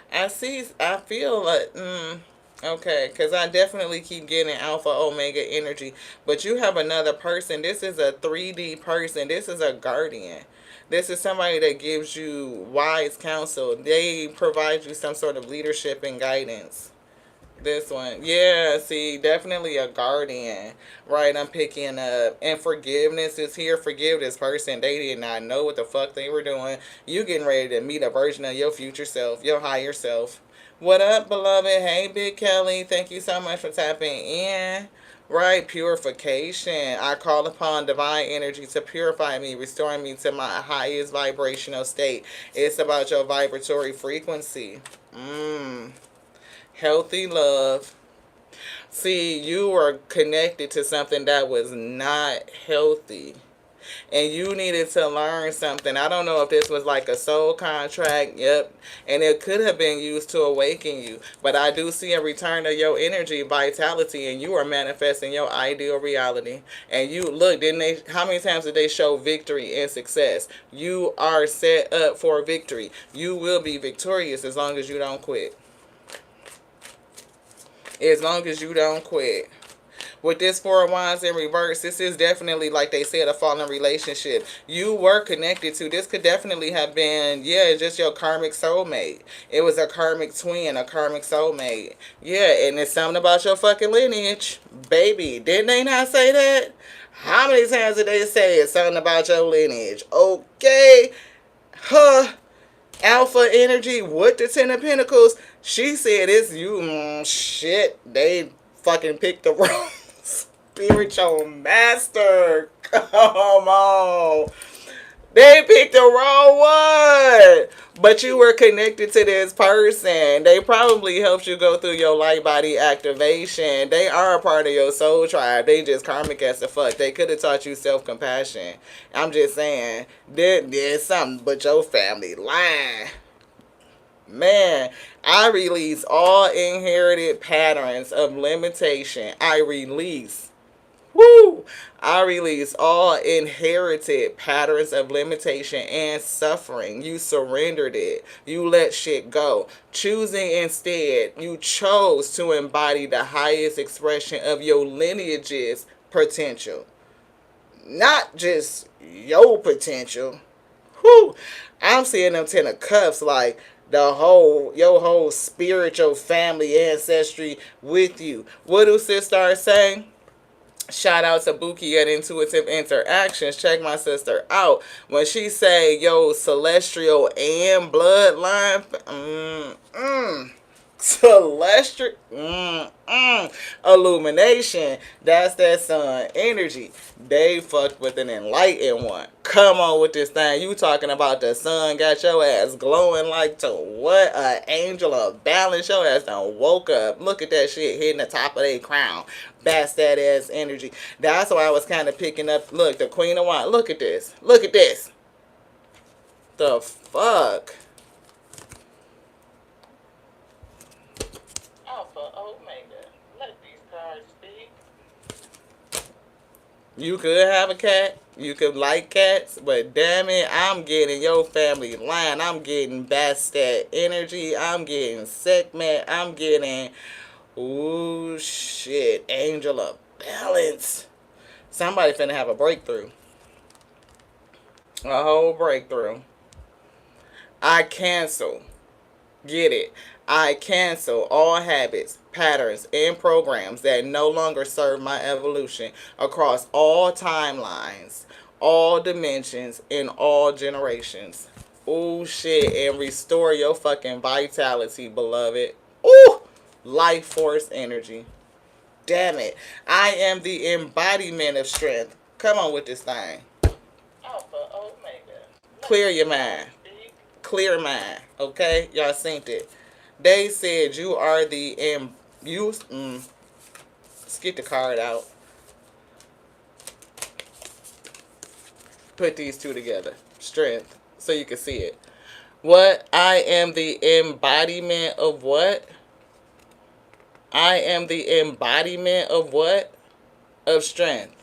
I feel like, okay, because I definitely keep getting alpha omega energy. But you have another person. This is a 3D person. This is a guardian. This is somebody that gives you wise counsel. They provide you some sort of leadership and guidance. This one. Yeah, see, definitely a guardian. Right, I'm picking up. And forgiveness is here. Forgive this person. They did not know what the fuck they were doing. You getting ready to meet a version of your future self, your higher self. What up, beloved? Hey, Big Kelly. Thank you so much for tapping in. Right, purification. I call upon divine energy to purify me, restoring me to my highest vibrational state. It's about your vibratory frequency. Healthy love. See, you were connected to something that was not healthy. And you needed to learn something. I don't know if this was like a soul contract. Yep. And it could have been used to awaken you. But I do see a return of your energy, vitality, and you are manifesting your ideal reality. And you, look, didn't they, how many times did they show victory and success? You are set up for victory. You will be victorious as long as you don't quit. As long as you don't quit. With this Four of Wands in reverse, this is definitely, like they said, a fallen relationship. You were connected to. This could definitely have been, yeah, just your karmic soulmate. It was a karmic twin, a karmic soulmate. Yeah, and it's something about your fucking lineage. Baby, didn't they not say that? How many times did they say it's something about your lineage? Okay. Huh. Alpha energy with the Ten of Pentacles. She said it's you. Shit. They fucking picked the wrong spiritual master. Come on. They picked the wrong one. But you were connected to this person. They probably helped you go through your light body activation. They are a part of your soul tribe. They just karmic as the fuck. They could have taught you self-compassion. I'm just saying, there's something but your family lying. Man, I release all inherited patterns of limitation. I release. Woo! I release all inherited patterns of limitation and suffering. You surrendered it. You let shit go. Choosing instead, you chose to embody the highest expression of your lineage's potential. Not just your potential. Whew! I'm seeing them Ten of Cups like your whole spiritual family ancestry with you. What do sisters say? Shout out to Buki at Intuitive Interactions. Check my sister out. When she say, yo, celestial and bloodline, celestial, illumination, that's that sun energy. They fucked with an enlightened one. Come on with this thing. You talking about the sun got your ass glowing like to what? An angel of balance. Your ass done woke up. Look at that shit hitting the top of their crown. That's that ass energy. That's why I was kind of picking up. Look, the Queen of Wands. Look at this. Look at this. The fuck? Alpha Omega. Let these cards speak. You could have a cat. You could like cats. But damn it, I'm getting your family line. I'm getting Bastet energy. I'm getting Sekhmet. I'm getting... Ooh, shit. Angel of Balance. Somebody finna have a breakthrough. A whole breakthrough. I cancel. Get it. I cancel all habits, patterns, and programs that no longer serve my evolution across all timelines, all dimensions, in all generations. Oh shit, and restore your fucking vitality, beloved. Ooh, life force energy. Damn it. I am the embodiment of strength. Come on with this thing. Alpha Omega. Clear your mind. Clear mind. Okay? Y'all synced it. They said you are the let's get the card out. Put these two together. Strength. So you can see it. What? I am the embodiment of what? I am the embodiment of what? Of strength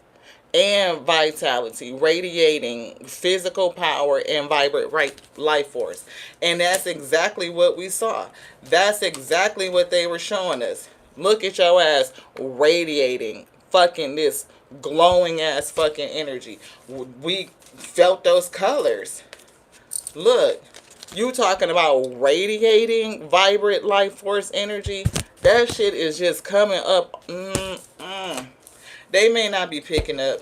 and vitality, radiating physical power and vibrant life force. And that's exactly what we saw. That's exactly what they were showing us. Look at your ass radiating fucking this glowing ass fucking energy. We felt those colors. Look, you talking about radiating vibrant life force energy? That shit is just coming up. They may not be picking up.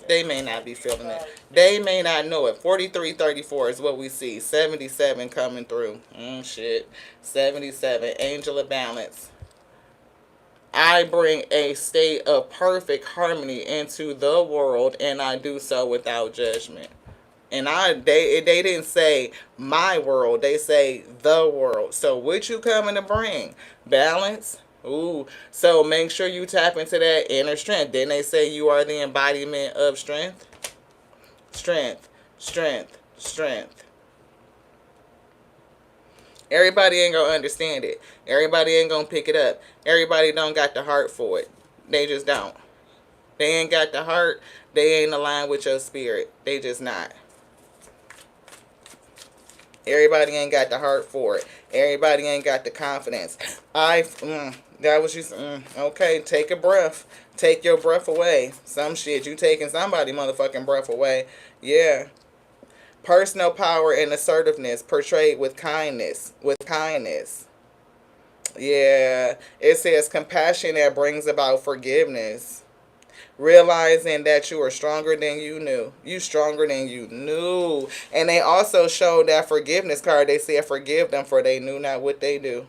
They may not be feeling it. They may not know it. 4334 is what we see. 77 coming through. Shit. 77. Angel of Balance. I bring a state of perfect harmony into the world, and I do so without judgment. And they didn't say my world. They say the world. So what you coming to bring? Balance? Ooh. So make sure you tap into that inner strength. Then they say you are the embodiment of strength. Strength. Strength. Strength. Everybody ain't gonna understand it. Everybody ain't gonna pick it up. Everybody don't got the heart for it. They just don't. They ain't got the heart. They ain't aligned with your spirit. They just not. Everybody ain't got the heart for it. Everybody ain't got the confidence. That was just, okay, take a breath. Take your breath away. Some shit, you taking somebody motherfucking breath away. Yeah. Personal power and assertiveness portrayed with kindness. With kindness. Yeah. It says compassion that brings about forgiveness. Realizing that you are stronger than you knew. You stronger than you knew. And they also showed that forgiveness card. They said forgive them for they knew not what they do.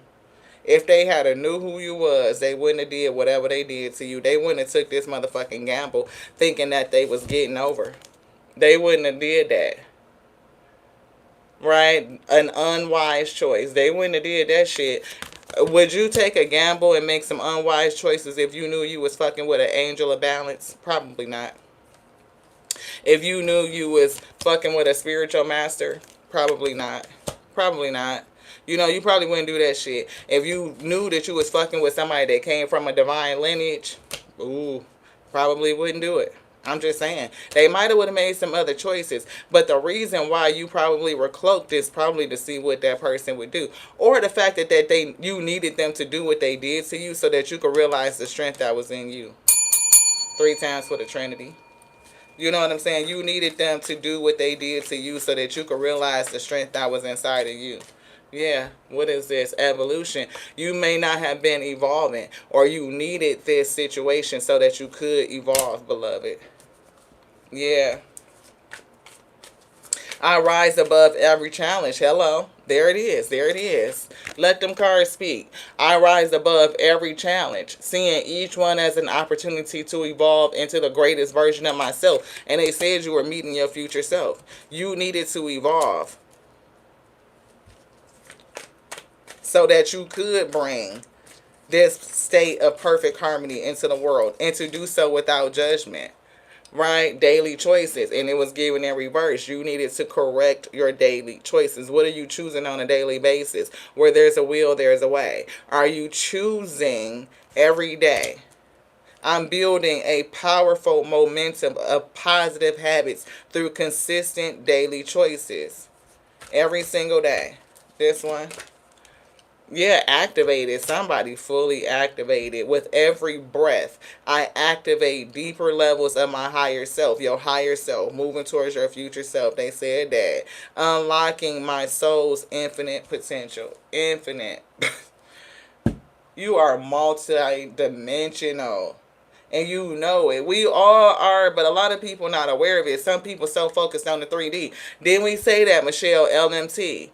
If they had a knew who you was, they wouldn't have did whatever they did to you. They wouldn't have took this motherfucking gamble thinking that they was getting over. They wouldn't have did that. Right? An unwise choice. They wouldn't have did that shit. Would you take a gamble and make some unwise choices if you knew you was fucking with an angel of balance? Probably not. If you knew you was fucking with a spiritual master? Probably not. Probably not. You know, you probably wouldn't do that shit. If you knew that you was fucking with somebody that came from a divine lineage, ooh, probably wouldn't do it. I'm just saying. They might have would have made some other choices. But the reason why you probably were cloaked is probably to see what that person would do. Or the fact that you needed them to do what they did to you so that you could realize the strength that was in you. 3 times for the Trinity. You know what I'm saying? You needed them to do what they did to you so that you could realize the strength that was inside of you. Yeah, what is this? Evolution. You may not have been evolving, or you needed this situation so that you could evolve, beloved. Yeah. I rise above every challenge. Hello. There it is. There it is. Let them cards speak. I rise above every challenge, seeing each one as an opportunity to evolve into the greatest version of myself. And they said you were meeting your future self. You needed to evolve so that you could bring this state of perfect harmony into the world, and to do so without judgment. Right? Daily choices. And it was given in reverse. You needed to correct your daily choices. What are you choosing on a daily basis? Where there's a will, there's a way. Are you choosing every day? I'm building a powerful momentum of positive habits through consistent daily choices. Every single day. This one. Yeah, activated. Somebody fully activated. With every breath, I activate deeper levels of my higher self. Your higher self. Moving towards your future self. They said that. Unlocking my soul's infinite potential. Infinite. You are multi-dimensional. and you know it. We all are, but a lot of people not aware of it. Some people so focused on the 3D. Didn't we say that, Michelle? LMT.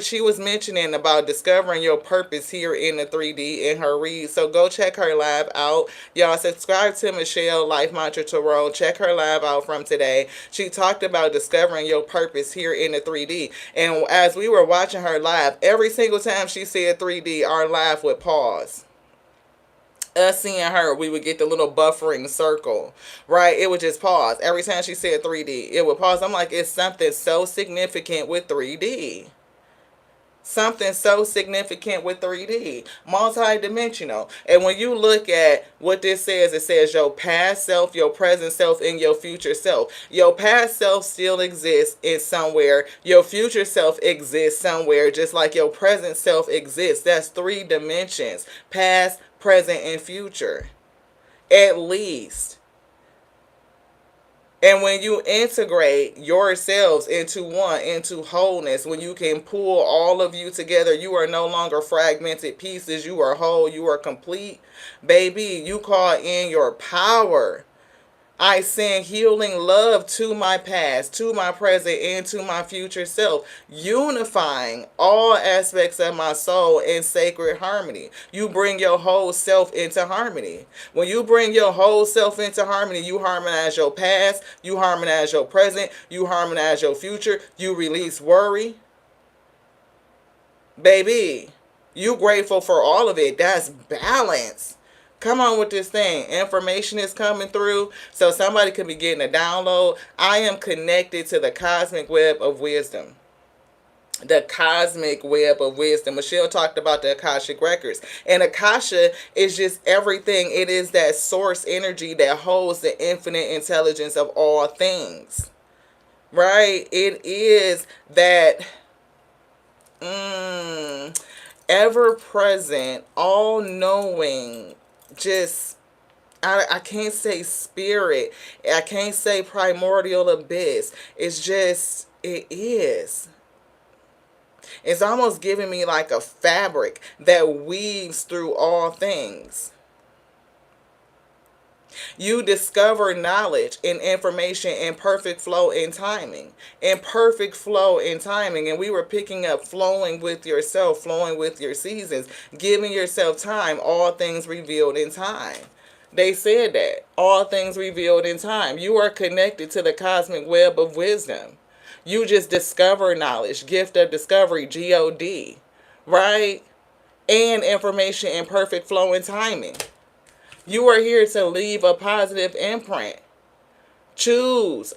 She was mentioning about discovering your purpose here in the 3D in her read. So go check her live out. Y'all subscribe to Michelle Life Mantra Tarot. Check her live out from today. She talked about discovering your purpose here in the 3D. And as we were watching her live, every single time she said 3D, our live would pause. Us seeing her, we would get the little buffering circle, right? It would just pause. Every time she said 3D, it would pause. I'm like, it's something so significant with 3D. Something so significant with 3D. Multi-dimensional. And when you look at what this says, it says your past self, your present self, and your future self. Your past self still exists in somewhere. Your future self exists somewhere, just like your present self exists. That's 3 dimensions. Past, present, and future. At least. And when you integrate yourselves into one, into wholeness, when you can pull all of you together, you are no longer fragmented pieces. You are whole. You are complete. Baby, you call in your power. I send healing love to my past, to my present, and to my future self, unifying all aspects of my soul in sacred harmony. You bring your whole self into harmony. When you bring your whole self into harmony, you harmonize your past, you harmonize your present, you harmonize your future, you release worry. Baby, you grateful for all of it. That's balance. Come on with this thing. Information is coming through, so somebody could be getting a download. I am connected to the cosmic web of wisdom. The cosmic web of wisdom. Michelle talked about the Akashic records. And Akasha is just everything. It is that source energy that holds the infinite intelligence of all things. Right? It is that ever-present, all-knowing, just, I can't say spirit, I can't say primordial abyss. It's just, it is. It's almost giving me like a fabric that weaves through all things. You discover knowledge and information in perfect flow and timing. In perfect flow and timing. And we were picking up flowing with yourself, flowing with your seasons, giving yourself time, all things revealed in time. They said that. All things revealed in time. You are connected to the cosmic web of wisdom. You just discover knowledge, gift of discovery, G-O-D. Right? And information in perfect flow and timing. You are here to leave a positive imprint.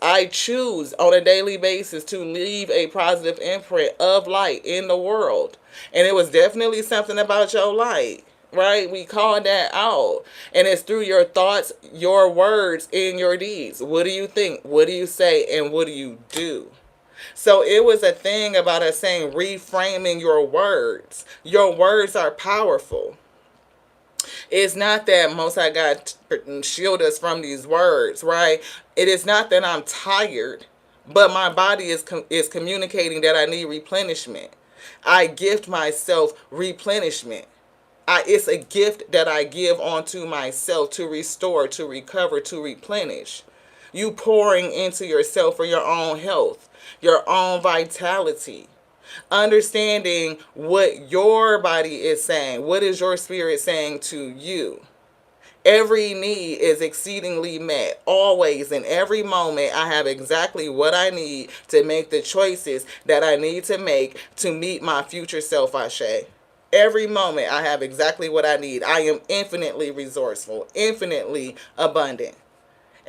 I choose on a daily basis to leave a positive imprint of light in the world. And it was definitely something about your light, right? We called that out. And it's through your thoughts, your words, and your deeds. What do you think? What do you say? And what do you do? So it was a thing about us saying reframing your words. Your words are powerful. It's not that Most High God shield us from these words, right? It is not that I'm tired, but my body is communicating that I need replenishment. I gift myself replenishment. It's a gift that I give onto myself to restore, to recover, to replenish. You pouring into yourself for your own health, your own vitality. Understanding what your body is saying. What is your spirit saying to you? Every need is exceedingly met. Always, in every moment, I have exactly what I need to make the choices that I need to make to meet my future self, Ashe. Every moment, I have exactly what I need. I am infinitely resourceful, infinitely abundant.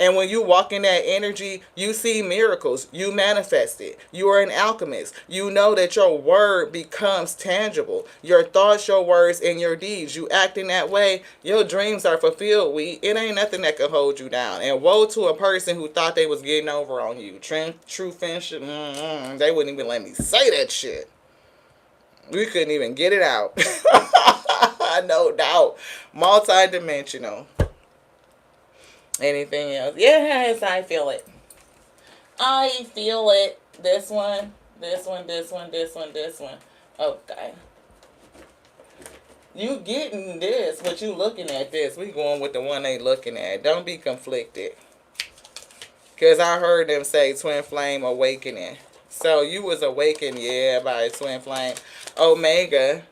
And when you walk in that energy, you see miracles. You manifest it. You are an alchemist. You know that your word becomes tangible. Your thoughts, your words, and your deeds. You act in that way, your dreams are fulfilled. It ain't nothing that can hold you down. And woe to a person who thought they was getting over on you. True friendship, they wouldn't even let me say that shit. We couldn't even get it out. No doubt. Multi-dimensional. Anything else? Yes, I feel it. I feel it. This one. Okay. You getting this, but you looking at this. We going with the one they looking at. Don't be conflicted. Because I heard them say twin flame awakening. So you was awakened, yeah, by a twin flame. Omega,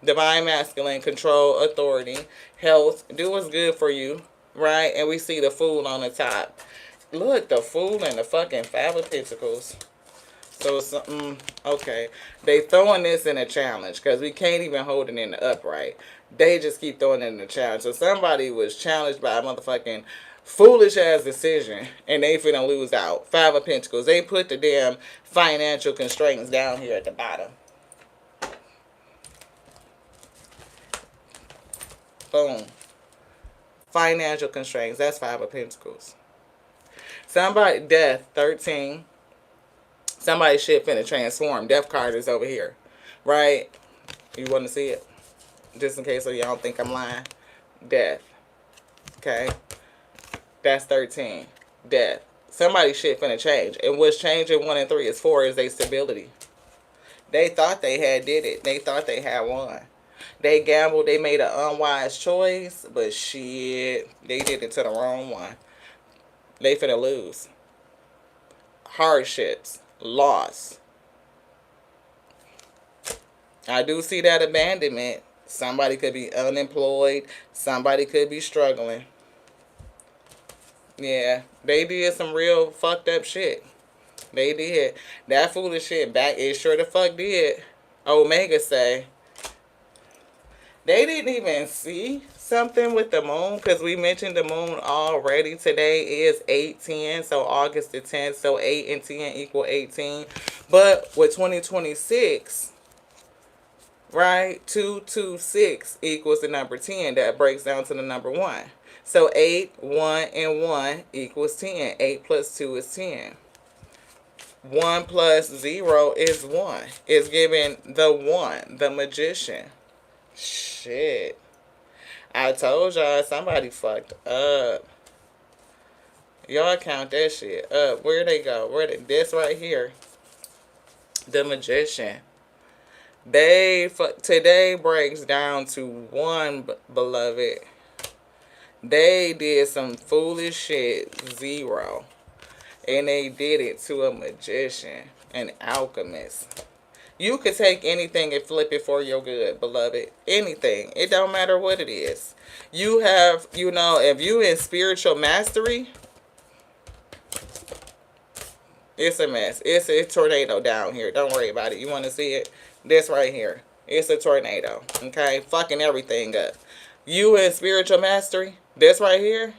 divine masculine, control, authority, health, do what's good for you, right? And we see the Fool on the top. Look, the Fool and the fucking Five of Pentacles. So, okay. They throwing this in a challenge because we can't even hold it in the upright. They just keep throwing it in the challenge. So somebody was challenged by a motherfucking foolish ass decision and they finna lose out. Five of Pentacles. They put the damn financial constraints down here at the bottom. Boom. Financial constraints. That's Five of Pentacles. Somebody, death, 13. Somebody's shit finna transform. Death card is over here. Right? You want to see it? Just in case so y'all don't think I'm lying. Death. Okay? That's 13. Death. Somebody's shit finna change. And what's changing 1 and 3 is 4 is their stability. They thought they had did it. They thought they had won. They gambled. They made an unwise choice. But shit, they did it to the wrong one. They finna lose. Hardships. Loss. I do see that abandonment. Somebody could be unemployed. Somebody could be struggling. Yeah, they did some real fucked up shit. They did. That foolish shit back, it sure the fuck did. Omega say. They didn't even see something with the moon because we mentioned the moon already. Today is 8/10, so August the 10th, so 8 and 10 equal 18. But with 2026, right, 226 equals the number 10. That breaks down to the number 1. So 8, 1, and 1 equals 10. 8 plus 2 is 10. 1 plus 0 is 1. It's giving the 1, the magician. Shit. I told y'all somebody fucked up. Y'all count that shit up. Where they go? This right here. The magician. Today breaks down to 1, beloved. They did some foolish shit. 0. And they did it to a magician. An alchemist. You could take anything and flip it for your good, beloved. Anything. It don't matter what it is. You have, if you in spiritual mastery, it's a mess. It's a tornado down here. Don't worry about it. You want to see it? This right here. It's a tornado. Okay? Fucking everything up. You in spiritual mastery, this right here,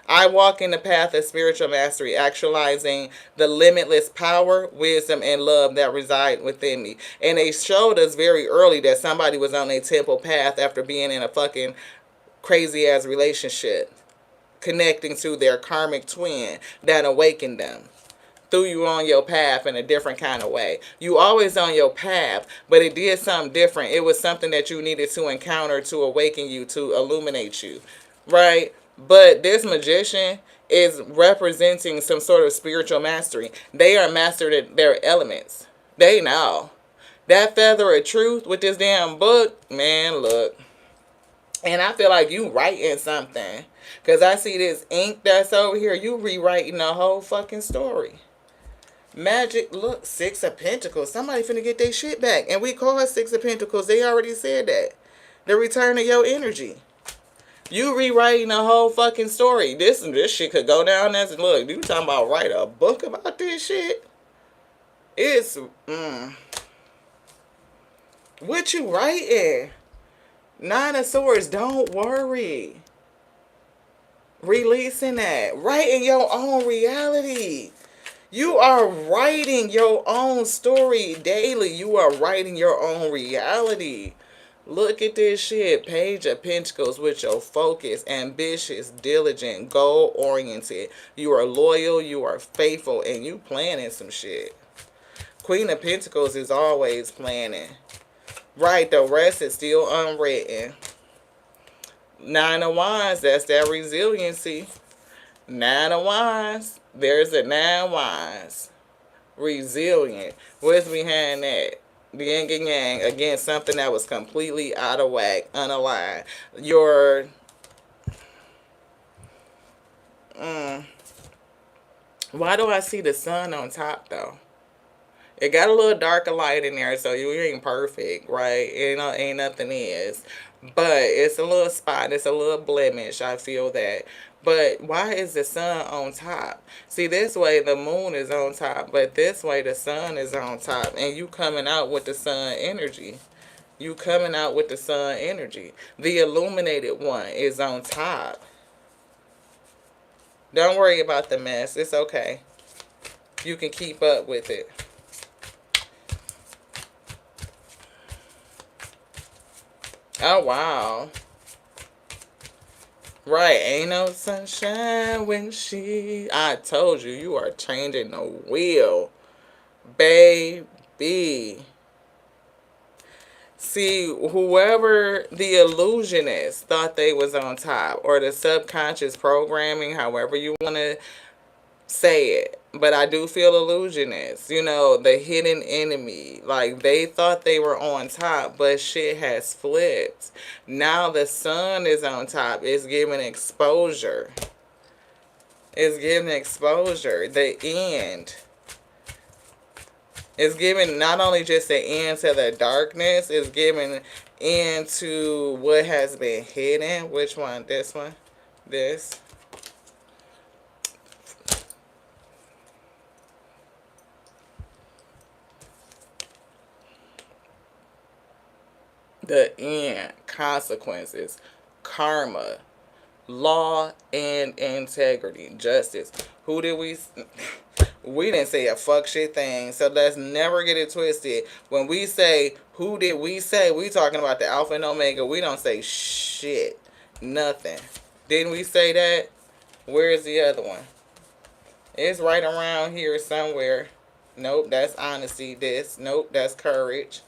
I walk in the path of spiritual mastery, actualizing the limitless power, wisdom, and love that reside within me. And they showed us very early that somebody was on a temple path after being in a fucking crazy-ass relationship, connecting to their karmic twin that awakened them. Threw you on your path in a different kind of way. You always on your path, but it did something different. It was something that you needed to encounter to awaken you, to illuminate you, right? But this magician is representing some sort of spiritual mastery. They are mastered at their elements. They know. That feather of truth with this damn book, man, look. And I feel like you writing something. Because I see this ink that's over here. You rewriting the whole fucking story. Magic, look, 6 of Pentacles. Somebody finna get their shit back. And we call it 6 of Pentacles. They already said that. The return of your energy. You rewriting the whole fucking story. This shit could go down as, look, you talking about write a book about this shit? It's, what you writing? 9 of Swords, don't worry. Releasing that. Writing your own reality. You are writing your own story daily. You are writing your own reality. Look at this shit. Page of Pentacles with your focus, ambitious, diligent, goal-oriented. You are loyal, you are faithful, and you planning some shit. Queen of Pentacles is always planning. Right, the rest is still unwritten. 9 of Wands, that's that resiliency. 9 of Wands, there's a 9 of Wands. Resilient. What's behind that? The yin and yang against something that was completely out of whack, unaligned. Your why do I see the sun on top though? It got a little darker light in there, so you ain't perfect, right? Ain't nothing is. But it's a little spot, it's a little blemish, I feel that. But why is the sun on top? See, this way the moon is on top, but this way the sun is on top. And you coming out with the sun energy. You coming out with the sun energy. The illuminated one is on top. Don't worry about the mess. It's okay. You can keep up with it. Oh, wow. Right. Ain't no sunshine when she... I told you, you are changing the wheel. Baby. See, whoever the illusionist thought they was on top, or the subconscious programming, however you want to say it, but I do feel illusionist, the hidden enemy. Like, they thought they were on top, but shit has flipped. Now the sun is on top. It's giving exposure. It's giving exposure. The end. It's giving not only just the end to the darkness, it's giving end to what has been hidden. Which one? This one? This? The end. Consequences. Karma. Law and integrity. Justice. Who did we... We didn't say a fuck shit thing, so let's never get it twisted. When we say, who did we say, we talking about the Alpha and Omega. We don't say shit. Nothing. Didn't we say that? Where's the other one? It's right around here somewhere. Nope, that's honesty. This. Nope, that's courage.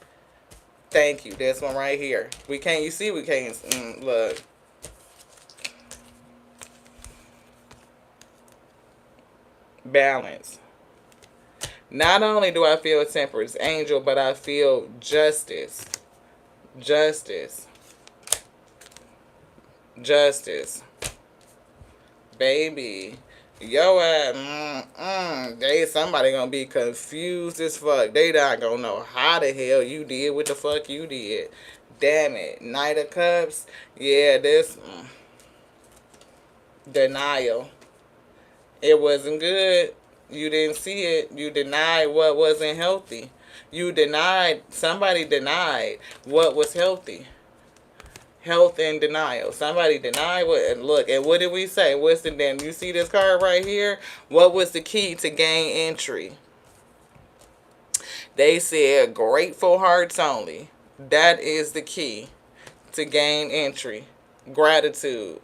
Thank you. This one right here. We can't, you see, we can't, look. Balance. Not only do I feel temperance angel, but I feel justice. Justice. Justice. Baby. Yo, somebody gonna be confused as fuck. They not gonna know how the hell you did what the fuck you did. Damn it. Knight of Cups. Yeah, this. Denial. It wasn't good. You didn't see it. You denied what wasn't healthy. You denied, somebody denied what was healthy. Health and denial. Somebody denied what, and look, and what did we say? What's the then? You see this card right here? What was the key to gain entry? They said grateful hearts only. That is the key to gain entry. Gratitude.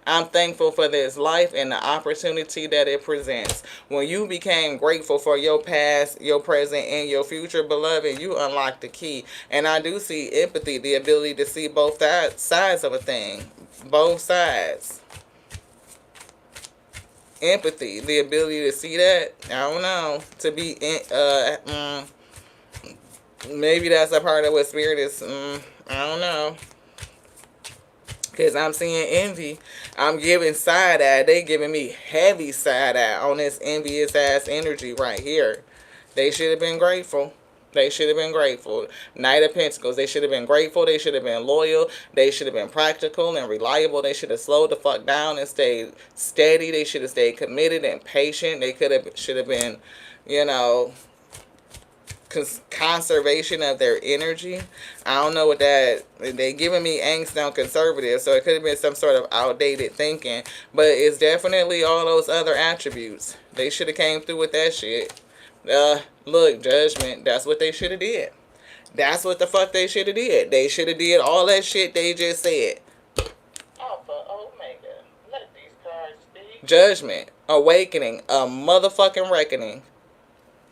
I'm thankful for this life and the opportunity that it presents. When you became grateful for your past, your present, and your future, beloved, you unlock the key. And I do see empathy, the ability to see both sides of a thing. Both sides. Empathy, the ability to see that. I don't know. To be, maybe that's a part of what spirit is, I don't know. Because I'm seeing envy. I'm giving side eye. They giving me heavy side eye on this envious ass energy right here. They should have been grateful. They should have been grateful. Knight of Pentacles. They should have been grateful. They should have been loyal. They should have been practical and reliable. They should have slowed the fuck down and stayed steady. They should have stayed committed and patient. They should have been, conservation of their energy. I don't know what that, they giving me angst on conservative, so it could have been some sort of outdated thinking, but it's definitely all those other attributes. They should have came through with that shit. Look, judgment, that's what they should have did. That's what the fuck they should have did. They should have did all that shit they just said. Alpha Omega, let these cards speak. Judgment, awakening, a motherfucking reckoning.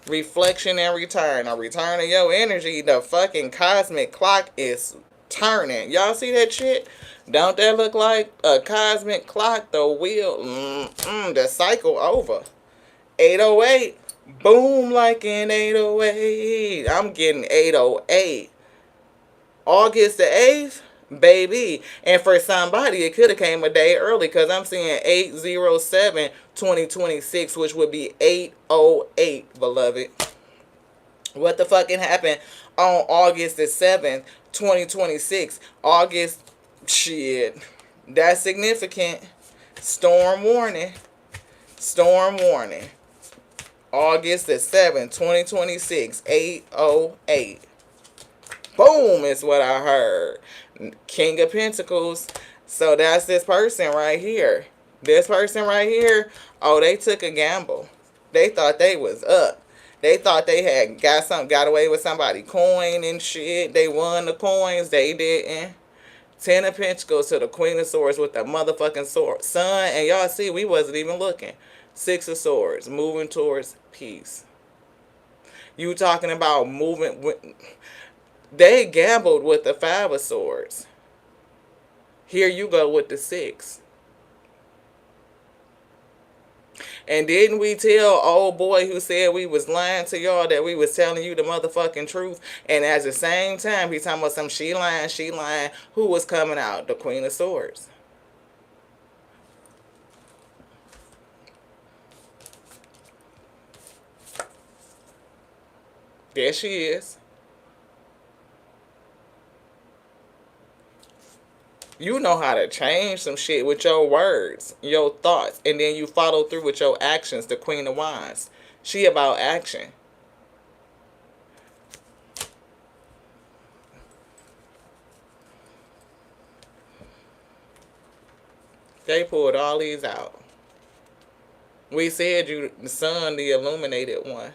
Reflection and return. A return of your energy. The fucking cosmic clock is turning. Y'all see that shit? Don't that look like a cosmic clock? The wheel. The cycle over. 808. Boom like an 808. I'm getting 808. August the 8th, baby. And for somebody, it could have came a day early because I'm seeing 8/07/2026, which would be 808, beloved. What the fucking happened on August the 7th, 2026? August, shit. That's significant. Storm warning. Storm warning. August the 7th, 2026, 808. Boom is what I heard. King of Pentacles. So that's this person right here. This person right here, oh, they took a gamble. They thought they was up. They thought they had got away with somebody coin and shit. They won the coins. They didn't. Ten of Pentacles to the Queen of Swords with the motherfucking sword. Sun, and y'all see, we wasn't even looking. Six of Swords, moving towards peace. You talking about movement. They gambled with the Five of Swords. Here you go with the Six. And didn't we tell old boy who said we was lying to y'all that we was telling you the motherfucking truth? And at the same time, he talking about some she lying. Who was coming out? The Queen of Swords. There she is. You know how to change some shit with your words, your thoughts, and then you follow through with your actions. The Queen of Wands. She about action. They pulled all these out. We said you, the sun, the illuminated one.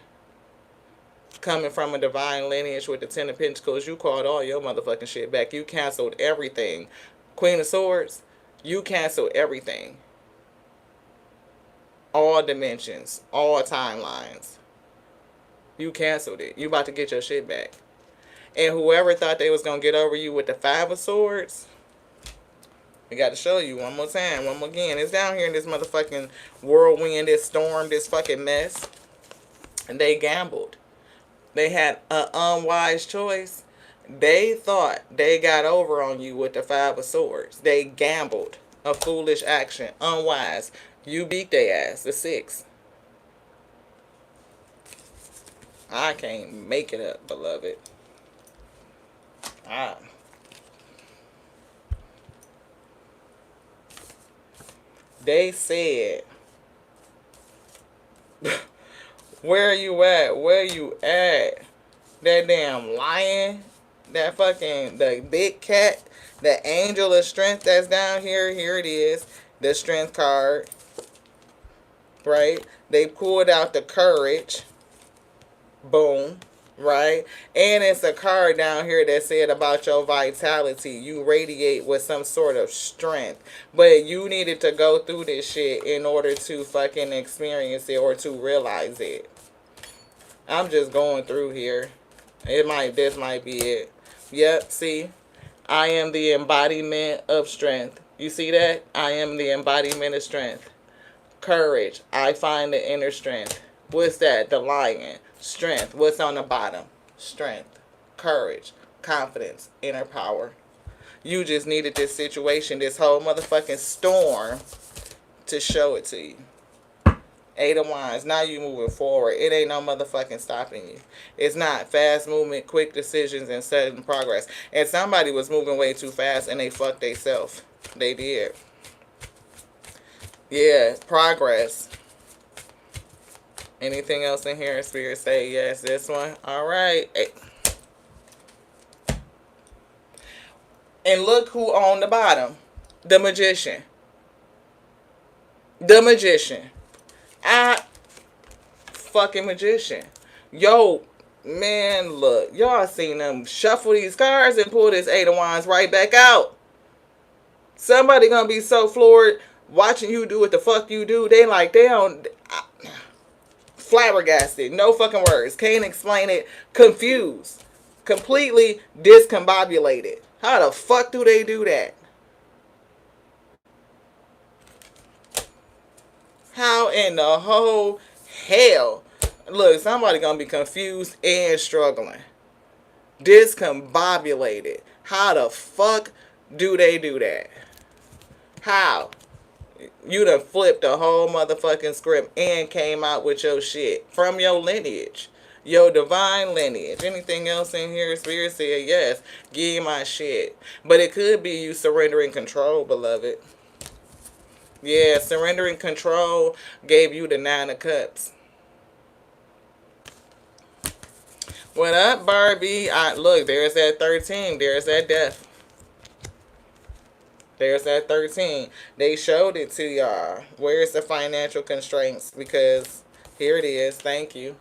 Coming from a divine lineage with the Ten of Pentacles, you called all your motherfucking shit back. You canceled everything. Queen of Swords, you canceled everything. All dimensions, all timelines. You canceled it. You about to get your shit back. And whoever thought they was going to get over you with the Five of Swords, we got to show you one more time, one more again. It's down here in this motherfucking whirlwind, this storm, this fucking mess. And they gambled. They had an unwise choice. They thought they got over on you with the Five of Swords. They gambled. A foolish action. Unwise. You beat their ass. The Six. I can't make it up, beloved. They said, where are you at? Where you at? That damn lion. That fucking, the big cat. The angel of strength that's down here. Here it is. The strength card. Right? They pulled out the courage. Boom. Right? And it's a card down here that said about your vitality. You radiate with some sort of strength. But you needed to go through this shit in order to fucking experience it or to realize it. I'm just going through here. This might be it. Yep, see? I am the embodiment of strength. You see that? I am the embodiment of strength. Courage. I find the inner strength. What's that? The lion. Strength. What's on the bottom? Strength. Courage. Confidence. Inner power. You just needed this situation, this whole motherfucking storm, to show it to you. Eight of Wands. Now you moving forward. It ain't no motherfucking stopping you. It's not. Fast movement, quick decisions, and sudden progress. And somebody was moving way too fast and they fucked theyself. They did. Yeah, progress. Anything else in here? Spirit say yes. This one. All right. Hey. And look who on the bottom. The Magician. The Magician. Fucking Magician. Yo, man, look. Y'all seen them shuffle these cards and pull this Eight of Wands right back out. Somebody gonna be so floored watching you do what the fuck you do. They don't... Flabbergasted. No fucking words. Can't explain it. Confused. Completely discombobulated. How the fuck do they do that? How in the whole hell? Look, somebody gonna be confused and struggling. Discombobulated. How the fuck do they do that? How? You done flipped the whole motherfucking script and came out with your shit from your lineage. Your divine lineage. Anything else in here? Spirit said yes. Give you my shit. But it could be you surrendering control, beloved. Yeah, surrendering control gave you the 9 of Cups. What up, Barbie? Look, there's that 13. There's that death. There's that 13. They showed it to y'all. Where's the financial constraints? Because here it is. Thank you.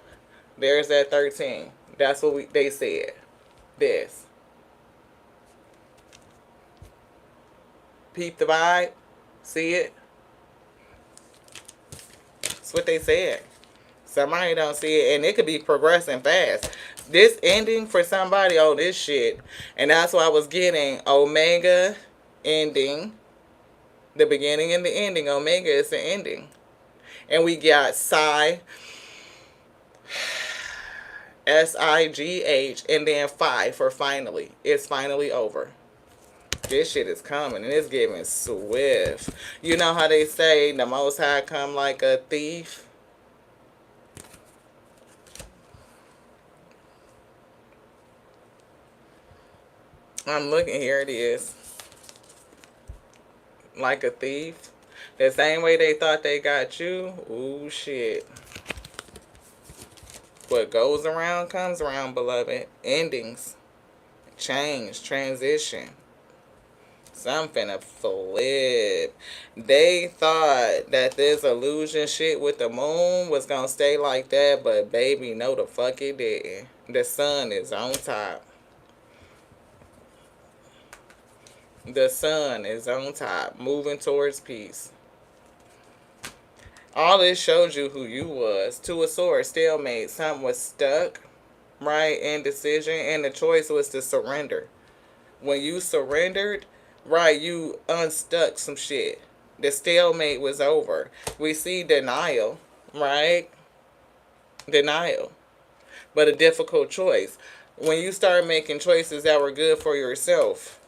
There's that 13. That's what they said. This. Peep the vibe. See it? That's what they said. Somebody don't see it, and it could be progressing fast. This ending for somebody on this shit, and that's why I was getting Omega ending, the beginning and the ending. Omega is the ending, and we got Psi, SIGH, and then Phi for finally. It's finally over. This shit is coming, and it's giving swift. You know how they say the Most High come like a thief? I'm looking, here it is. Like a thief. The same way they thought they got you. Ooh, shit. What goes around comes around, beloved. Endings. Change. Transition. Something to flip. They thought that this illusion shit with the moon was gonna stay like that, but baby, no the fuck it didn't. The sun is on top. The sun is on top, moving towards peace. All this shows you who you was. 2 of Swords, stalemate. Something was stuck, right? Indecision, and the choice was to surrender. When you surrendered, right, you unstuck some shit. The stalemate was over. We see denial, right? Denial. But a difficult choice. When you start making choices that were good for yourself,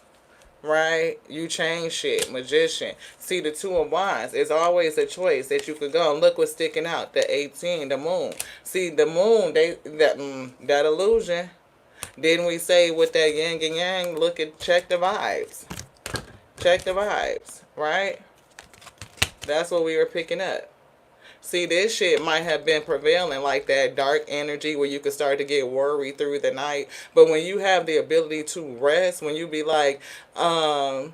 right? You change shit. Magician. See, the 2 of Wands is always a choice that you could go. And look what's sticking out. The 18, the moon. See, the moon, that illusion. Didn't we say with that yin and yang, look at, check the vibes. Check the vibes, right? That's what we were picking up. See, this shit might have been prevailing, like that dark energy where you could start to get worried through the night. But when you have the ability to rest, when you be like, yea,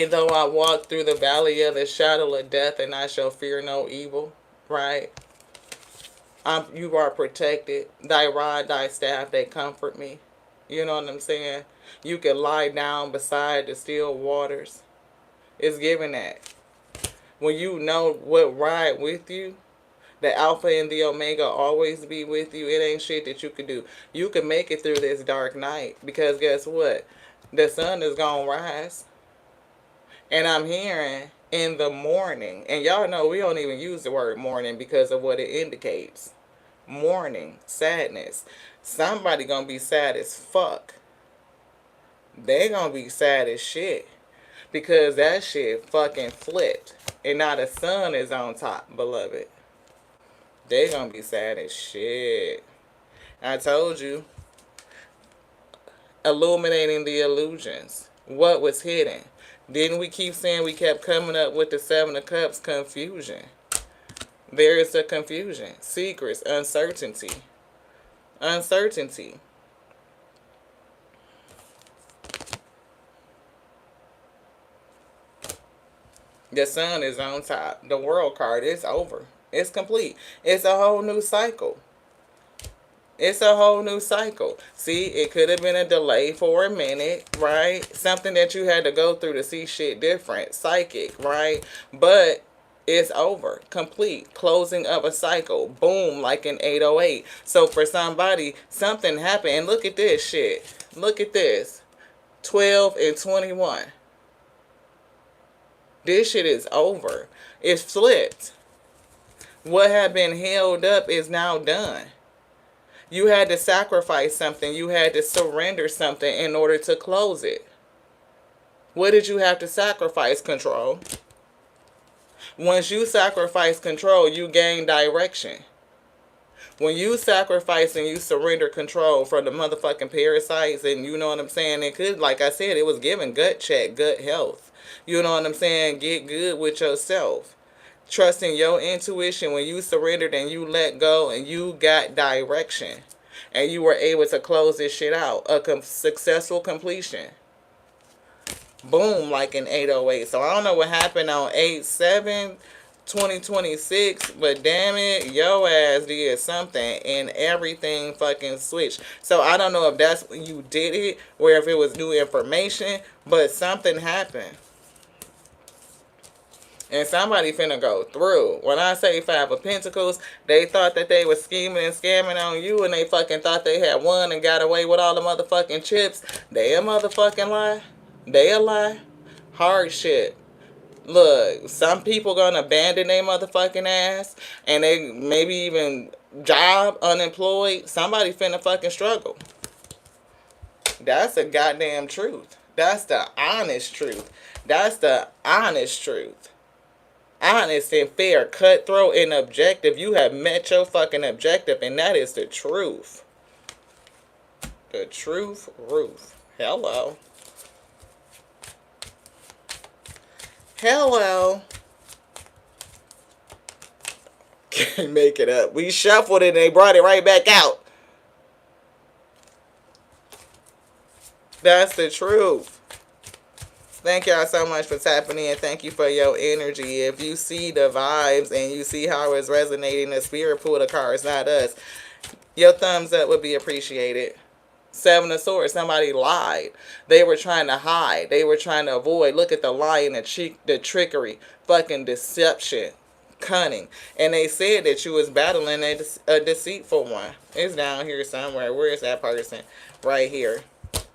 though I walk through the valley of the shadow of death, and I shall fear no evil, right? You are protected. Thy rod, thy staff, they comfort me. You know what I'm saying? You can lie down beside the still waters. It's giving that. When you know what ride with you, the Alpha and the Omega always be with you. It ain't shit that you can do. You can make it through this dark night. Because guess what? The sun is going to rise. And I'm hearing in the morning. And y'all know we don't even use the word morning because of what it indicates. Mourning. Sadness. Somebody going to be sad as fuck. They going to be sad as shit. Because that shit fucking flipped. And now the sun is on top, beloved. They gonna be sad as shit. I told you. Illuminating the illusions. What was hidden? Didn't we keep saying we kept coming up with the 7 of Cups? Confusion. There is a confusion. Secrets. Uncertainty. Uncertainty. The sun is on top. The world card is over. It's complete. It's a whole new cycle. It's a whole new cycle. See, it could have been a delay for a minute, right? Something that you had to go through to see shit different. Psychic, right? But it's over. Complete. Closing of a cycle. Boom, like in 808. So for somebody, something happened. And look at this shit. Look at this. 12 and 21. This shit is over. It's flipped. What had been held up is now done. You had to sacrifice something. You had to surrender something in order to close it. What did you have to sacrifice? Control. Once you sacrifice control, you gain direction. When you sacrifice and you surrender control for the motherfucking parasites, and you know what I'm saying, it could, like I said, it was given gut check, gut health. You know what I'm saying? Get good with yourself. Trusting your intuition when you surrendered and you let go and you got direction. And you were able to close this shit out. A successful completion. Boom, like in 808. So I don't know what happened on 8/7/2026, but damn it, yo ass did something and everything fucking switched. So I don't know if that's when you did it or if it was new information, but something happened. And somebody finna go through. When I say Five of Pentacles, they thought that they was scheming and scamming on you, and they fucking thought they had won and got away with all the motherfucking chips. They a motherfucking lie. They a lie. Hard shit. Look, some people gonna abandon their motherfucking ass, and they maybe even job unemployed. Somebody finna fucking struggle. That's the goddamn truth. That's the honest truth. That's the honest truth. Honest and fair, cutthroat and objective. You have met your fucking objective, and that is the truth. The truth roof. Hello. Hello. Can't make it up. We shuffled it and they brought it right back out. That's the truth. Thank y'all so much for tapping in. Thank you for your energy. If you see the vibes and you see how it's resonating, the spirit pulled the cards, not us. Your thumbs up would be appreciated. Seven of Swords. Somebody lied. They were trying to hide. They were trying to avoid. Look at the lying, the trickery, fucking deception, cunning. And they said that you was battling a deceitful one. It's down here somewhere. Where is that person? Right here.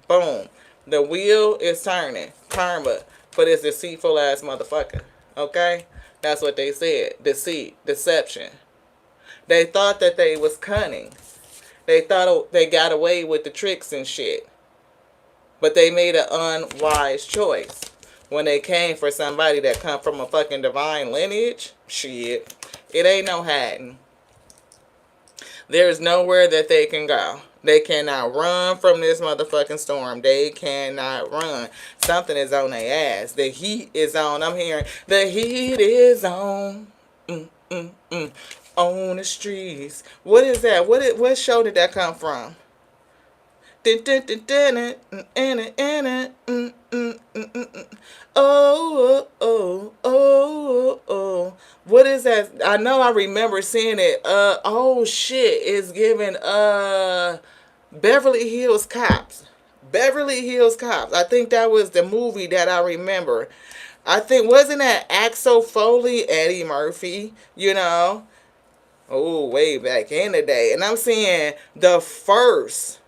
Boom. The wheel is turning. Karma for this deceitful ass motherfucker. Okay? That's what they said. Deceit. Deception. They thought that they was cunning. They thought they got away with the tricks and shit. But they made an unwise choice. When they came for somebody that come from a fucking divine lineage, shit, it ain't no hiding. There's nowhere that they can go. They cannot run from this motherfucking storm. They cannot run. Something is on their ass. The heat is on. I'm hearing the heat is on. On the streets. What is that? What show did that come from? Oh. What is that? I know I remember seeing it. Oh shit. It's giving Beverly Hills Cops. Beverly Hills Cops. I think that was the movie that I remember. I think, wasn't that Axel Foley, Eddie Murphy, you know? Oh, way back in the day. And I'm seeing the first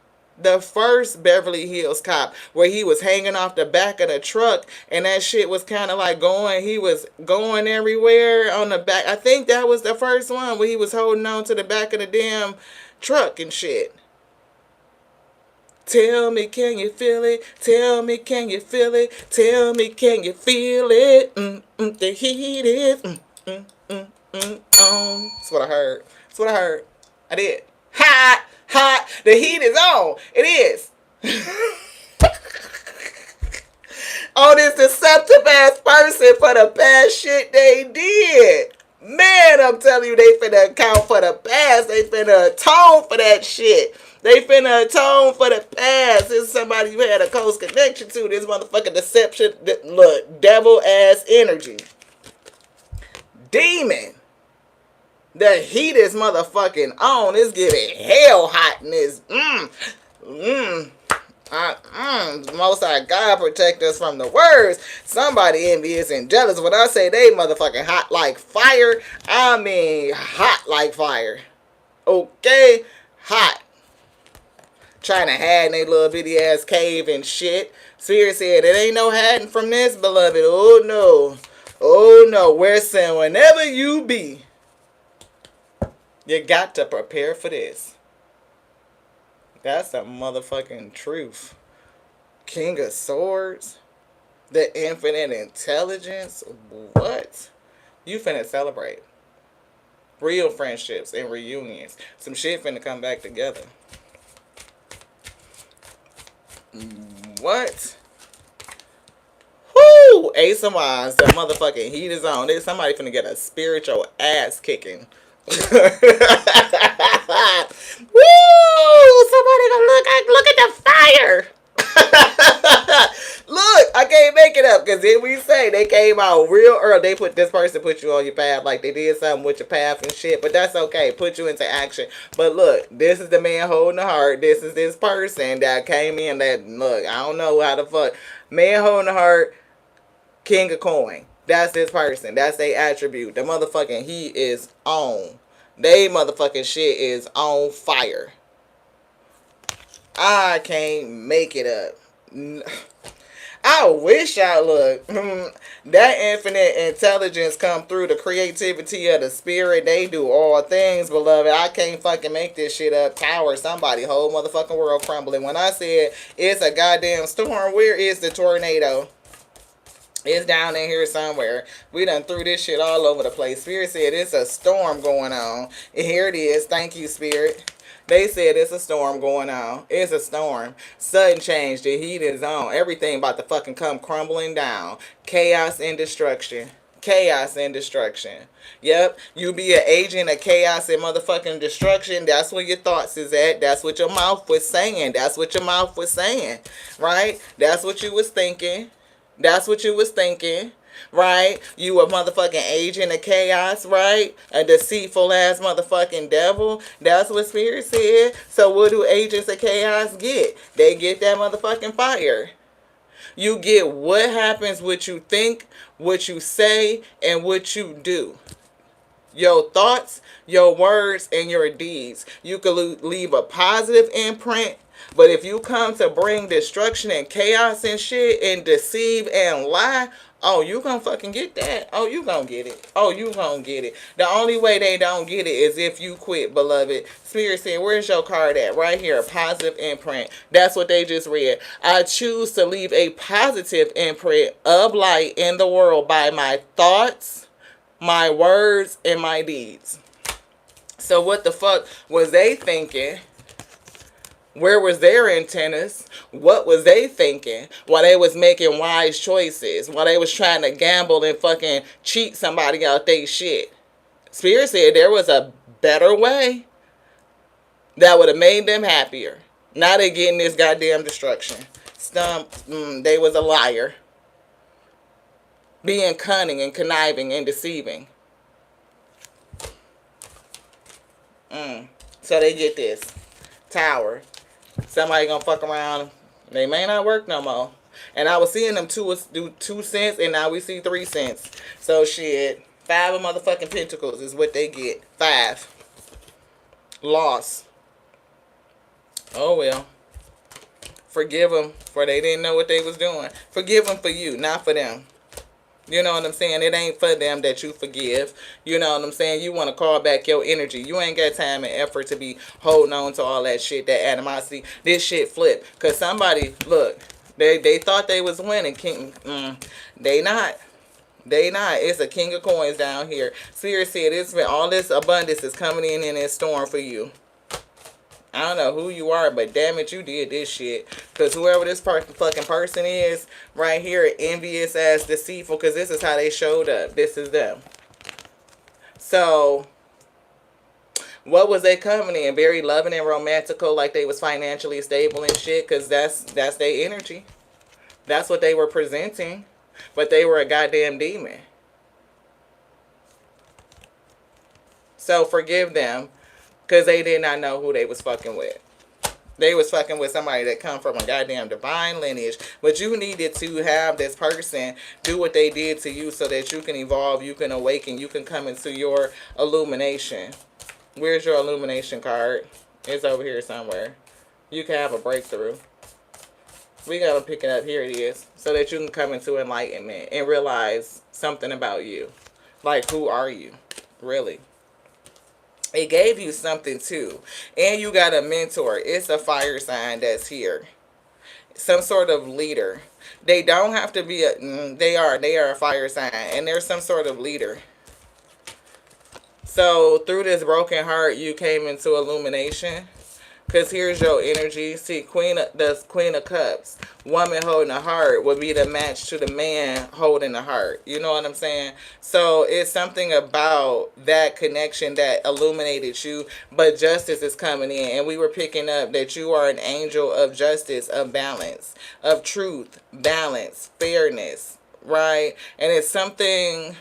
Beverly Hills Cop, where he was hanging off the back of the truck, and that shit was kind of like going, he was going everywhere on the back. I think that was the first one, where he was holding on to the back of the damn truck and shit. Tell me, can you feel it? Tell me, can you feel it? Tell me, can you feel it? The heat is on. That's what I heard. That's what I heard. I did. Hot. The heat is on. It is. On this deceptive ass person for the bad shit they did. Man, I'm telling you, they finna account for the past. They finna atone for that shit. They finna atone for the past. This is somebody you had a close connection to. This motherfucking deception. Look, devil ass energy. Demon. The heat is motherfucking on. It's getting hell hot in this. Most High God protect us from the words. Somebody envious and jealous. When I say they motherfucking hot like fire, I mean hot like fire. Okay? Hot. Trying to hide in a little bitty ass cave and shit. Spirit said, it ain't no hiding from this, beloved. Oh no. Oh no. Where sin whenever you be. You got to prepare for this. That's a motherfucking truth. King of Swords. The infinite intelligence. What? You finna celebrate. Real friendships and reunions. Some shit finna come back together. What? Woo! Ace of Wands. The motherfucking heat is on. There's somebody finna get a spiritual ass kicking. Woo! Somebody gonna look at the fire. Look, I can't make it up because then we say they came out real early. They put this person put you on your path like they did something with your path and shit, but that's okay. Put you into action. But look, this is the man holding the heart. This is this person that came in that look. I don't know how the fuck man holding the heart. King of coin. That's this person. That's their attribute. The motherfucking heat is on. They motherfucking shit is on fire. I can't make it up. I wish I look. That infinite intelligence come through the creativity of the spirit. They do all things, beloved. I can't fucking make this shit up. Tower, somebody, whole motherfucking world crumbling. When I said it's a goddamn storm, where is the tornado? It's down in here somewhere. We done threw this shit all over the place. Spirit said it's a storm going on. And here it is. Thank you, Spirit. They said it's a storm going on. It's a storm. Sudden change. The heat is on. Everything about to fucking come crumbling down. Chaos and destruction. Chaos and destruction. Yep. You be an agent of chaos and motherfucking destruction. That's where your thoughts is at. That's what your mouth was saying. That's what your mouth was saying. Right? That's what you was thinking. That's what you was thinking, right? You a motherfucking agent of chaos, right? A deceitful ass motherfucking devil. That's what Spirit said. So what do agents of chaos get? They get that motherfucking fire. You get what happens, what you think, what you say, and what you do. Your thoughts, your words, and your deeds. You could leave a positive imprint. But if you come to bring destruction and chaos and shit and deceive and lie, oh, you gonna fucking get that. Oh, you gonna get it. Oh, you gonna get it. The only way they don't get it is if you quit, beloved. Spirit said, where's your card at? Right here, a positive imprint. That's what they just read. I choose to leave a positive imprint of light in the world by my thoughts, my words, and my deeds. So what the fuck was they thinking? Where was their antennas? What was they thinking while they was making wise choices? While they was trying to gamble and fucking cheat somebody out they shit? Spirit said there was a better way that would have made them happier. Now they getting this goddamn destruction. They was a liar. Being cunning and conniving and deceiving. So they get this. Tower. Somebody gonna fuck around. They may not work no more. And I was seeing them do 2 cents, and now we see 3 cents. So shit, 5 of motherfucking pentacles is what they get. 5. Loss. Oh well. Forgive them for they didn't know what they was doing. Forgive them for you, not for them. You know what I'm saying? It ain't for them that you forgive. You know what I'm saying? You want to call back your energy. You ain't got time and effort to be holding on to all that shit, that animosity. This shit flip. Because somebody, look, they thought they was winning. They not. They not. It's a king of coins down here. Spirit said it's been all this abundance is coming in this storm for you. I don't know who you are, but damn it, you did this shit. Because whoever this fucking person is, right here, envious ass, deceitful, because this is how they showed up. This is them. So, what was they coming in? Very loving and romantical, like they was financially stable and shit, because that's their energy. That's what they were presenting. But they were a goddamn demon. So, forgive them. Because they did not know who they was fucking with. They was fucking with somebody that come from a goddamn divine lineage. But you needed to have this person do what they did to you so that you can evolve, you can awaken, you can come into your illumination. Where's your illumination card? It's over here somewhere. You can have a breakthrough. We gotta pick it up. Here it is. So that you can come into enlightenment and realize something about you. Like, who are you? Really? It gave you something too. And you got a mentor. It's a fire sign that's here. Some sort of leader. They don't have to be a they are a fire sign, and there's some sort of leader. So through this broken heart you came into illumination. Because here's your energy. See, Queen of Cups, woman holding a heart, would be the match to the man holding a heart. You know what I'm saying? So it's something about that connection that illuminated you. But justice is coming in. And we were picking up that you are an angel of justice, of balance, of truth, balance, fairness, right? And it's something...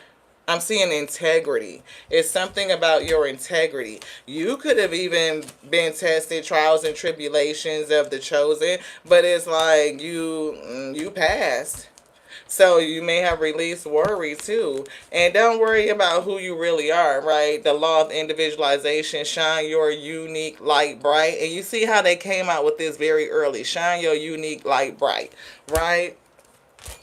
I'm seeing integrity. It's something about your integrity. You could have even been tested, trials and tribulations of the chosen, but it's like you passed. So you may have released worry too. And don't worry about who you really are, right? The law of individualization, shine your unique light bright. And you see how they came out with this very early. Shine your unique light bright, right?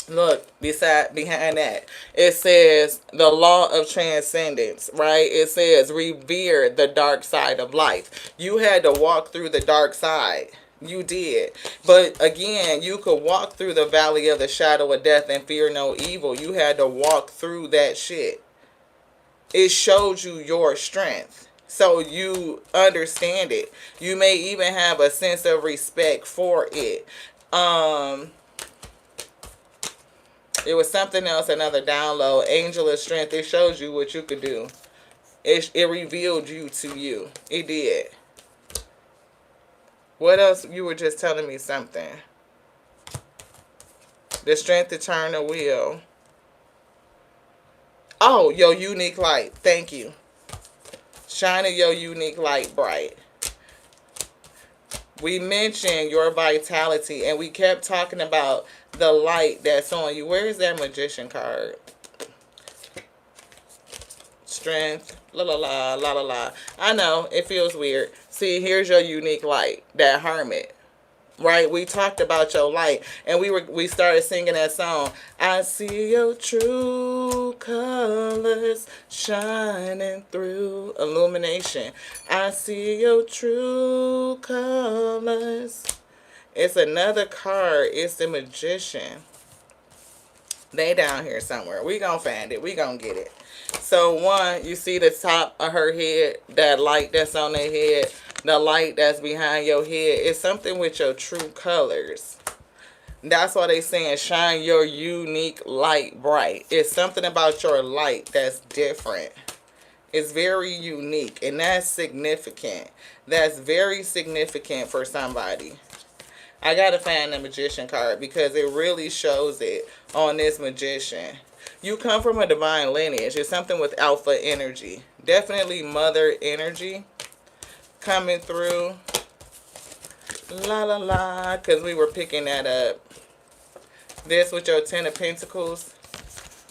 Look behind that, it says the law of transcendence, right? It says revere the dark side of life. You had to walk through the dark side. You did. But again, you could walk through the valley of the shadow of death and fear no evil. You had to walk through that shit. It showed you your strength, so you understand it. You may even have a sense of respect for it. It was something else, another download. Angel of Strength. It shows you what you could do. It revealed you to you. It did. What else? You were just telling me something. The strength to turn the wheel. Oh, your unique light. Thank you. Shining your unique light bright. We mentioned your vitality, and we kept talking about the light that's on you. Where is that Magician card? Strength. La la la la la la. I know it feels weird. See, here's your unique light. That Hermit. Right? We talked about your light, and we started singing that song. I see your true colors shining through. Illumination. I see your true colors. It's another card. It's the Magician. They down here somewhere. We gonna find it. We gonna get it. So one, you see the top of her head, that light that's on their head, the light that's behind your head. It's something with your true colors. That's why they saying shine your unique light bright. It's something about your light that's different. It's very unique, and that's significant. That's very significant for somebody. I gotta find the Magician card because it really shows it on this Magician. You come from a divine lineage. It's something with alpha energy. Definitely mother energy coming through. La la la, because we were picking that up. This with your Ten of Pentacles,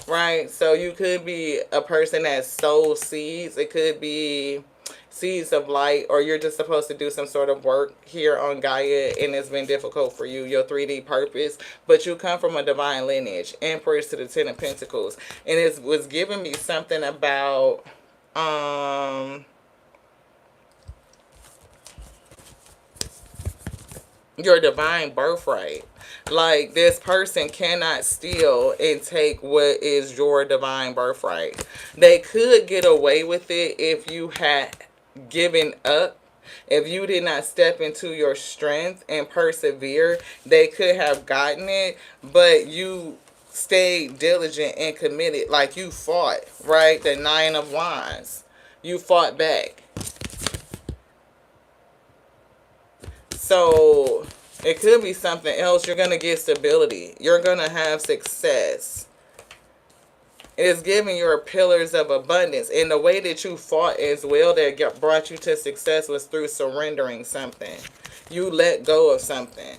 right? So you could be a person that sows seeds. It could be seeds of light, or you're just supposed to do some sort of work here on Gaia, and it's been difficult for you, your 3D purpose, but you come from a divine lineage. Empress to the Ten of Pentacles, and it was giving me something about your divine birthright. Like, this person cannot steal and take what is your divine birthright. They could get away with it if you had given up. If you did not step into your strength and persevere, they could have gotten it, but you stayed diligent and committed. Like, you fought, right? The Nine of Wands. You fought back. So it could be something else. You're going to get stability. You're going to have success. It is giving your pillars of abundance. And the way that you fought as well that brought you to success was through surrendering something. You let go of something.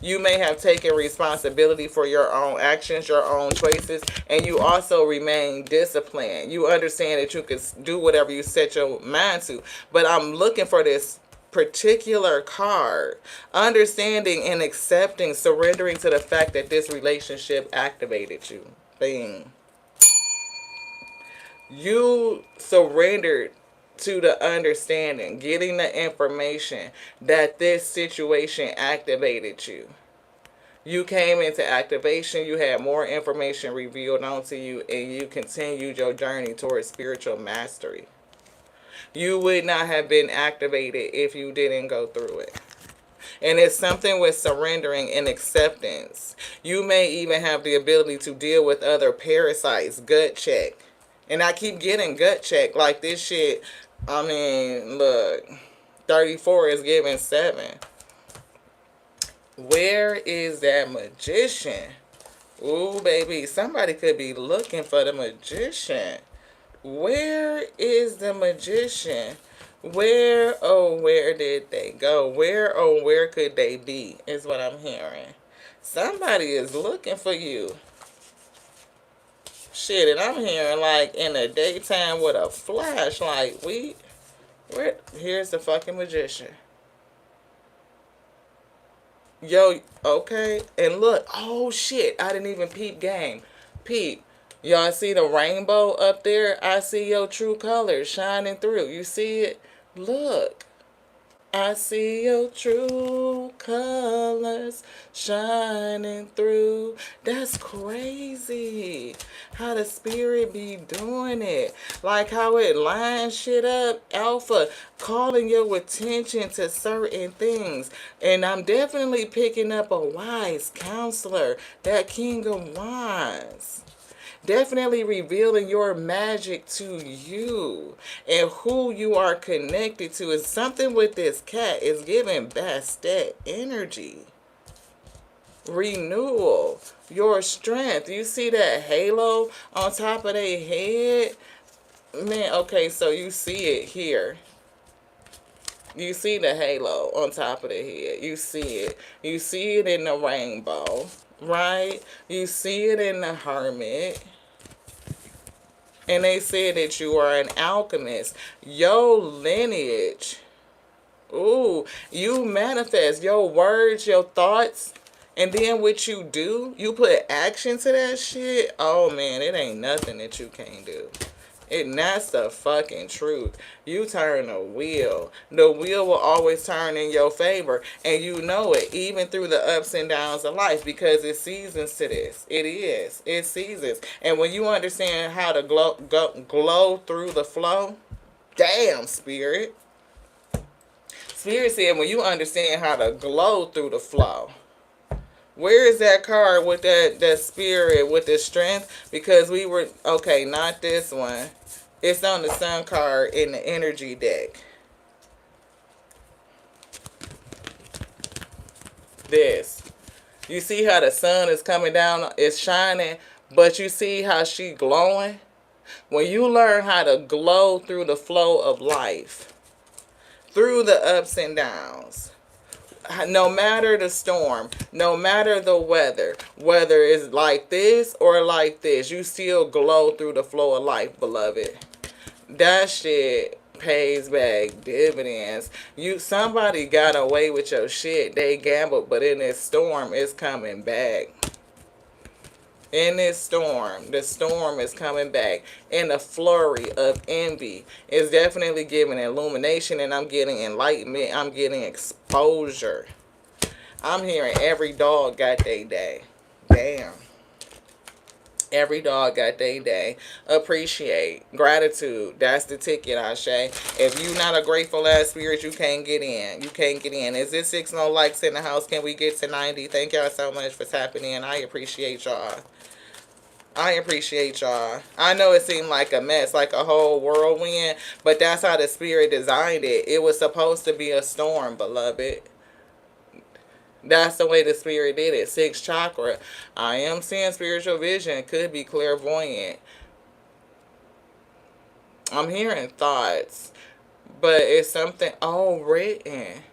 You may have taken responsibility for your own actions, your own choices, and you also remain disciplined. You understand that you can do whatever you set your mind to. But I'm looking for this particular card. Understanding and accepting, surrendering to the fact that this relationship activated you. Bing. You surrendered to the understanding, getting the information that this situation activated you. You came into activation, you had more information revealed onto you, and you continued your journey towards spiritual mastery. You would not have been activated if you didn't go through it. And it's something with surrendering and acceptance. You may even have the ability to deal with other parasites, gut check. And I keep getting gut check. Like this shit, I mean, look, 34 is giving 7. Where is that magician? Ooh, baby, somebody could be looking for the magician. Where is the magician? Where, oh, where did they go? Where, oh, where could they be? Is what I'm hearing. Somebody is looking for you. Shit, and I'm hearing like in the daytime with a flashlight. Here's the fucking magician. Yo, okay. And look, oh shit, I didn't even peep game. Peep. Y'all see the rainbow up there? I see your true colors shining through. You see it? Look. I see your true colors shining through. That's crazy. How the spirit be doing it. Like how it lines shit up. Alpha, calling your attention to certain things. And I'm definitely picking up a wise counselor. That King of Wands. Definitely revealing your magic to you and who you are connected to. Is something with this cat is giving Bastet energy. Renewal. Your strength. You see that halo on top of their head? Man, okay, so you see it here. You see the halo on top of the head. You see it. You see it in the rainbow, right? You see it in the hermit. And they said that you are an alchemist. Your lineage. Ooh, you manifest your words, your thoughts. And then what you do, you put action to that shit. Oh, man, it ain't nothing that you can't do. And that's the fucking truth. You turn the wheel. The wheel will always turn in your favor. And you know it, even through the ups and downs of life, because it's seasons to this. It is. It's seasons. And when you understand how to glow through the flow, damn, Spirit. Spirit said when you understand how to glow through the flow. Where is that card with that spirit, with the strength? Because we were, okay, not this one. It's on the sun card in the energy deck. This. You see how the sun is coming down, it's shining, but you see how she glowing? When you learn how to glow through the flow of life, through the ups and downs, no matter the storm, no matter the weather, whether it's like this or like this, you still glow through the flow of life, beloved. That shit pays back dividends. Somebody got away with your shit. They gambled, but in this storm, it's coming back. In this storm, the storm is coming back. And the flurry of envy is definitely giving illumination, and I'm getting enlightenment. I'm getting exposure. I'm hearing every dog got their day. Damn. Every dog got their day. Appreciate. Gratitude. That's the ticket, Ashe. If you not a grateful ass spirit, you can't get in. You can't get in. Is this 6 no likes in the house? Can we get to 90? Thank y'all so much for tapping in. I appreciate y'all. I appreciate y'all. I know it seemed like a mess, like a whole whirlwind, but that's how the spirit designed it. It was supposed to be a storm, beloved. That's the way the spirit did it. 6th chakra. I am seeing spiritual vision. Could be clairvoyant. I'm hearing thoughts, but it's something all written.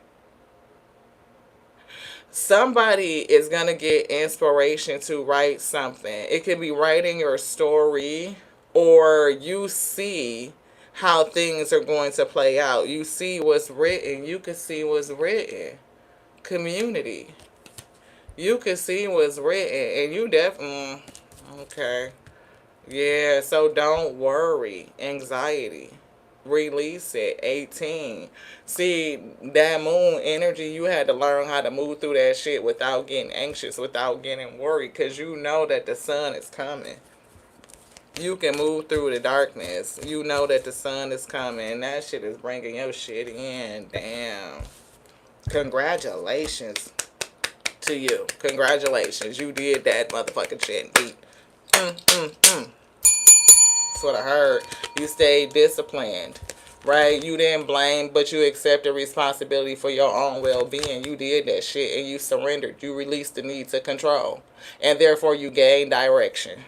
Somebody is going to get inspiration to write something. It could be writing your story, or you see how things are going to play out. You see what's written. You can see what's written. Community. You can see what's written, and you definitely, okay. Yeah, so don't worry. Anxiety. Release it. 18. See, that moon energy, you had to learn how to move through that shit without getting anxious, without getting worried, because you know that the sun is coming. You can move through the darkness. You know that the sun is coming. That shit is bringing your shit in. Damn. Congratulations to you. Congratulations. You did that motherfucking shit. That's what I heard. You stayed disciplined. Right? You didn't blame, but you accepted responsibility for your own well-being. You did that shit and you surrendered. You released the need to control. And therefore you gained direction.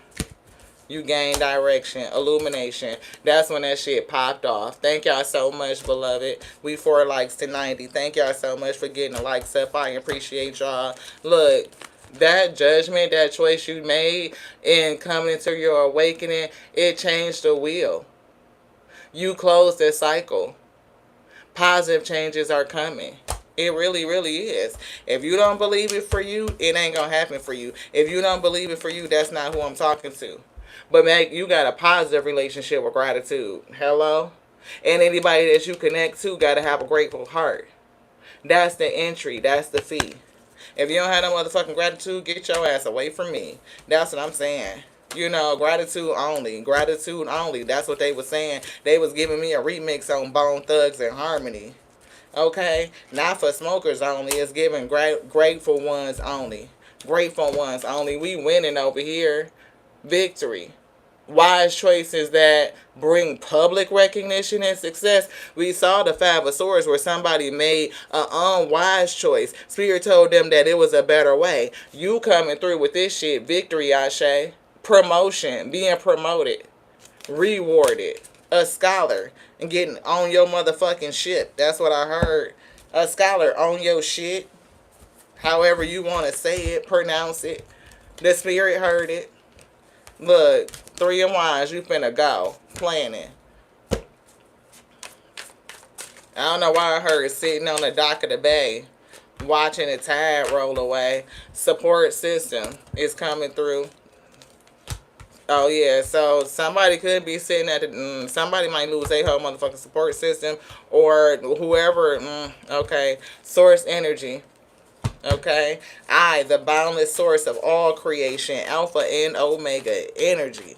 You gain direction, illumination. That's when that shit popped off. Thank y'all so much, beloved. We 4 likes to 90. Thank y'all so much for getting the likes up. I appreciate y'all. Look, that judgment, that choice you made in coming into your awakening, it changed the wheel. You closed the cycle. Positive changes are coming. It really, really is. If you don't believe it for you, it ain't gonna happen for you. If you don't believe it for you, that's not who I'm talking to. But man, you got a positive relationship with gratitude. Hello? And anybody that you connect to got to have a grateful heart. That's the entry. That's the fee. If you don't have no motherfucking gratitude, get your ass away from me. That's what I'm saying. You know, gratitude only. Gratitude only. That's what they was saying. They was giving me a remix on Bone Thugs and Harmony. Okay? Not for smokers only. It's giving grateful ones only. Grateful ones only. We winning over here. Victory. Wise choices that bring public recognition and success. We saw the Five of Swords where somebody made an unwise choice. Spirit told them that it was a better way. You coming through with this shit. Victory, Ashe. Promotion. Being promoted. Rewarded. A scholar. And getting on your motherfucking ship. That's what I heard. A scholar on your shit. However you want to say it. Pronounce it. The spirit heard it. Look, 3 of Wands, you finna go. Planning. I don't know why I heard sitting on the dock of the bay, watching the tide roll away. Support system is coming through. Oh, yeah, so somebody could be sitting at the... somebody might lose their whole motherfucking support system. Or whoever... okay. Source energy. Okay, I, the boundless source of all creation, Alpha and Omega energy,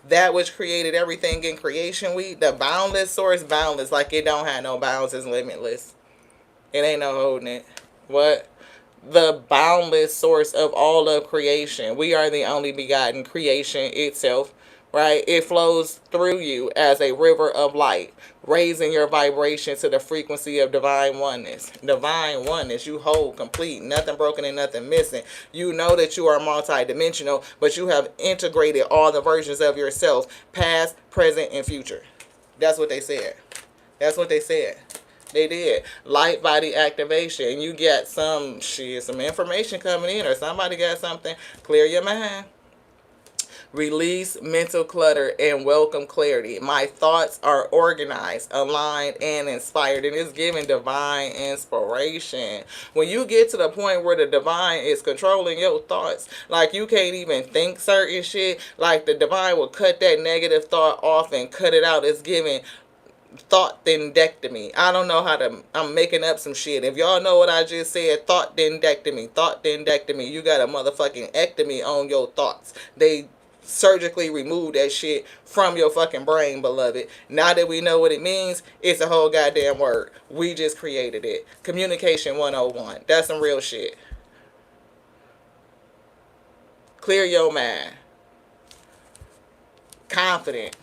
that which created everything in creation. The boundless source, boundless, like it don't have no bounds, is limitless. It ain't no holding it. What? The boundless source of all of creation. We are the only begotten creation itself. Right? It flows through you as a river of light, raising your vibration to the frequency of divine oneness. Divine oneness. You hold complete. Nothing broken and nothing missing. You know that you are multidimensional, but you have integrated all the versions of yourself, past, present, and future. That's what they said. That's what they said. They did. Light body activation. You get some shit, some information coming in, or somebody got something. Clear your mind. Release mental clutter and welcome clarity. My thoughts are organized, aligned, and inspired. And it's giving divine inspiration. When you get to the point where the divine is controlling your thoughts, like you can't even think certain shit, like the divine will cut that negative thought off and cut it out. It's giving thought dendectomy. I don't know how to... I'm making up some shit. If y'all know what I just said, thought dendectomy. Thought dendectomy. You got a motherfucking ectomy on your thoughts. They surgically remove that shit from your fucking brain, beloved. Now that we know what it means, it's a whole goddamn word. We just created it. Communication 101. That's some real shit. Clear your mind. Confident.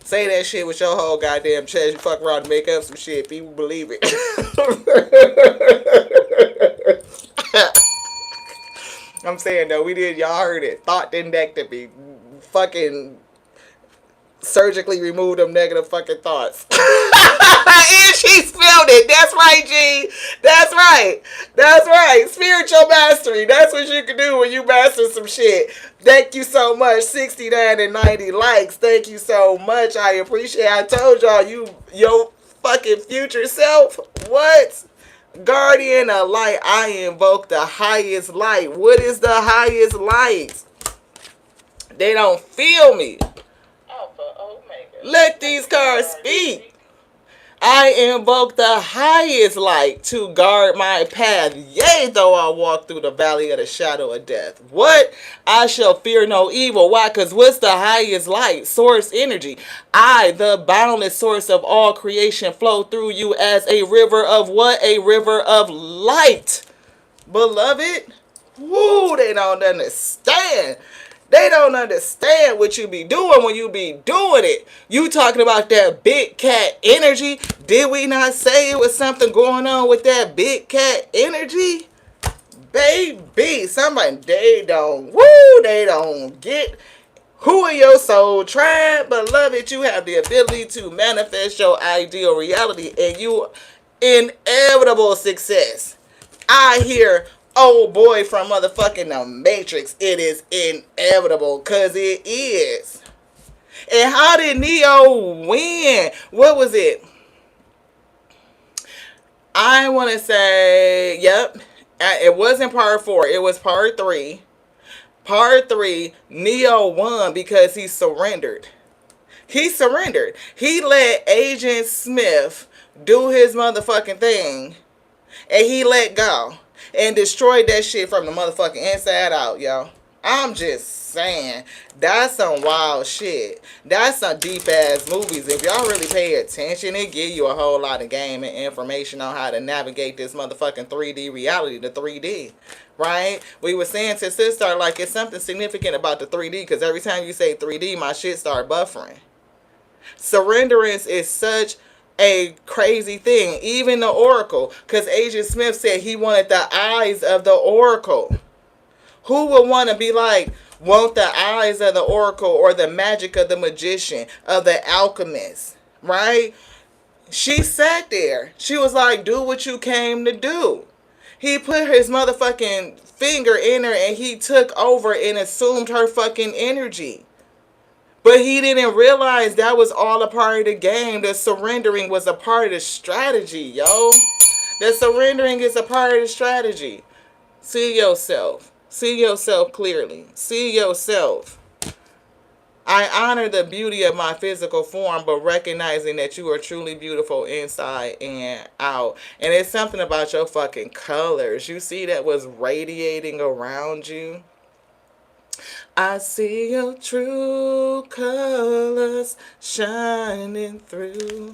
Say that shit with your whole goddamn chest. You fuck around and make up some shit. People believe it. I'm saying though, we did, y'all heard it. Thought dendectomy. Fucking surgically remove them negative fucking thoughts. And she spelled it. That's right, G. That's right. That's right. Spiritual mastery. That's what you can do when you master some shit. Thank you so much. 69 and 90 likes. Thank you so much. I appreciate it. I told y'all, your fucking future self. What? Guardian of light, I invoke the highest light. What is the highest light? They don't feel me. Alpha Omega. Let these cards speak. I invoke the highest light to guard my path. Yea, though I walk through the valley of the shadow of death. What? I shall fear no evil. Why? Because what's the highest light? Source energy. I, the boundless source of all creation, flow through you as a river of what? A river of light. Beloved, woo, they don't understand. They don't understand what you be doing when you be doing it. You talking about that big cat energy. Did we not say it was something going on with that big cat energy? Baby, somebody, they don't get who in your soul tribe. Beloved, you have the ability to manifest your ideal reality and you inevitable success. I hear old boy from motherfucking the Matrix. It is inevitable, cause it is. And how did Neo win? What was it? I want to say, yep. It wasn't part 4. It was part 3. Part 3, Neo won because he surrendered. He surrendered. He let Agent Smith do his motherfucking thing. And he let go. And destroyed that shit from the motherfucking inside out, yo. I'm just saying. That's some wild shit. That's some deep ass movies. If y'all really pay attention, it give you a whole lot of game and information on how to navigate this motherfucking 3D reality, the 3D. Right? We were saying to sister, like, it's something significant about the 3D, because every time you say 3D, my shit start buffering. Surrenderance is such a crazy thing. Even the Oracle, because Agent Smith said he wanted the eyes of the Oracle. Who would want to be like, want the eyes of the Oracle or the magic of the magician, of the alchemist, right? She sat there. She was like, do what you came to do. He put his motherfucking finger in her and he took over and assumed her fucking energy. But he didn't realize that was all a part of the game. The surrendering was a part of the strategy, yo. The surrendering is a part of the strategy. See yourself. See yourself clearly. See yourself. I honor the beauty of my physical form, but recognizing that you are truly beautiful inside and out. And it's something about your fucking colors. You see that was radiating around you? I see your true colors shining through.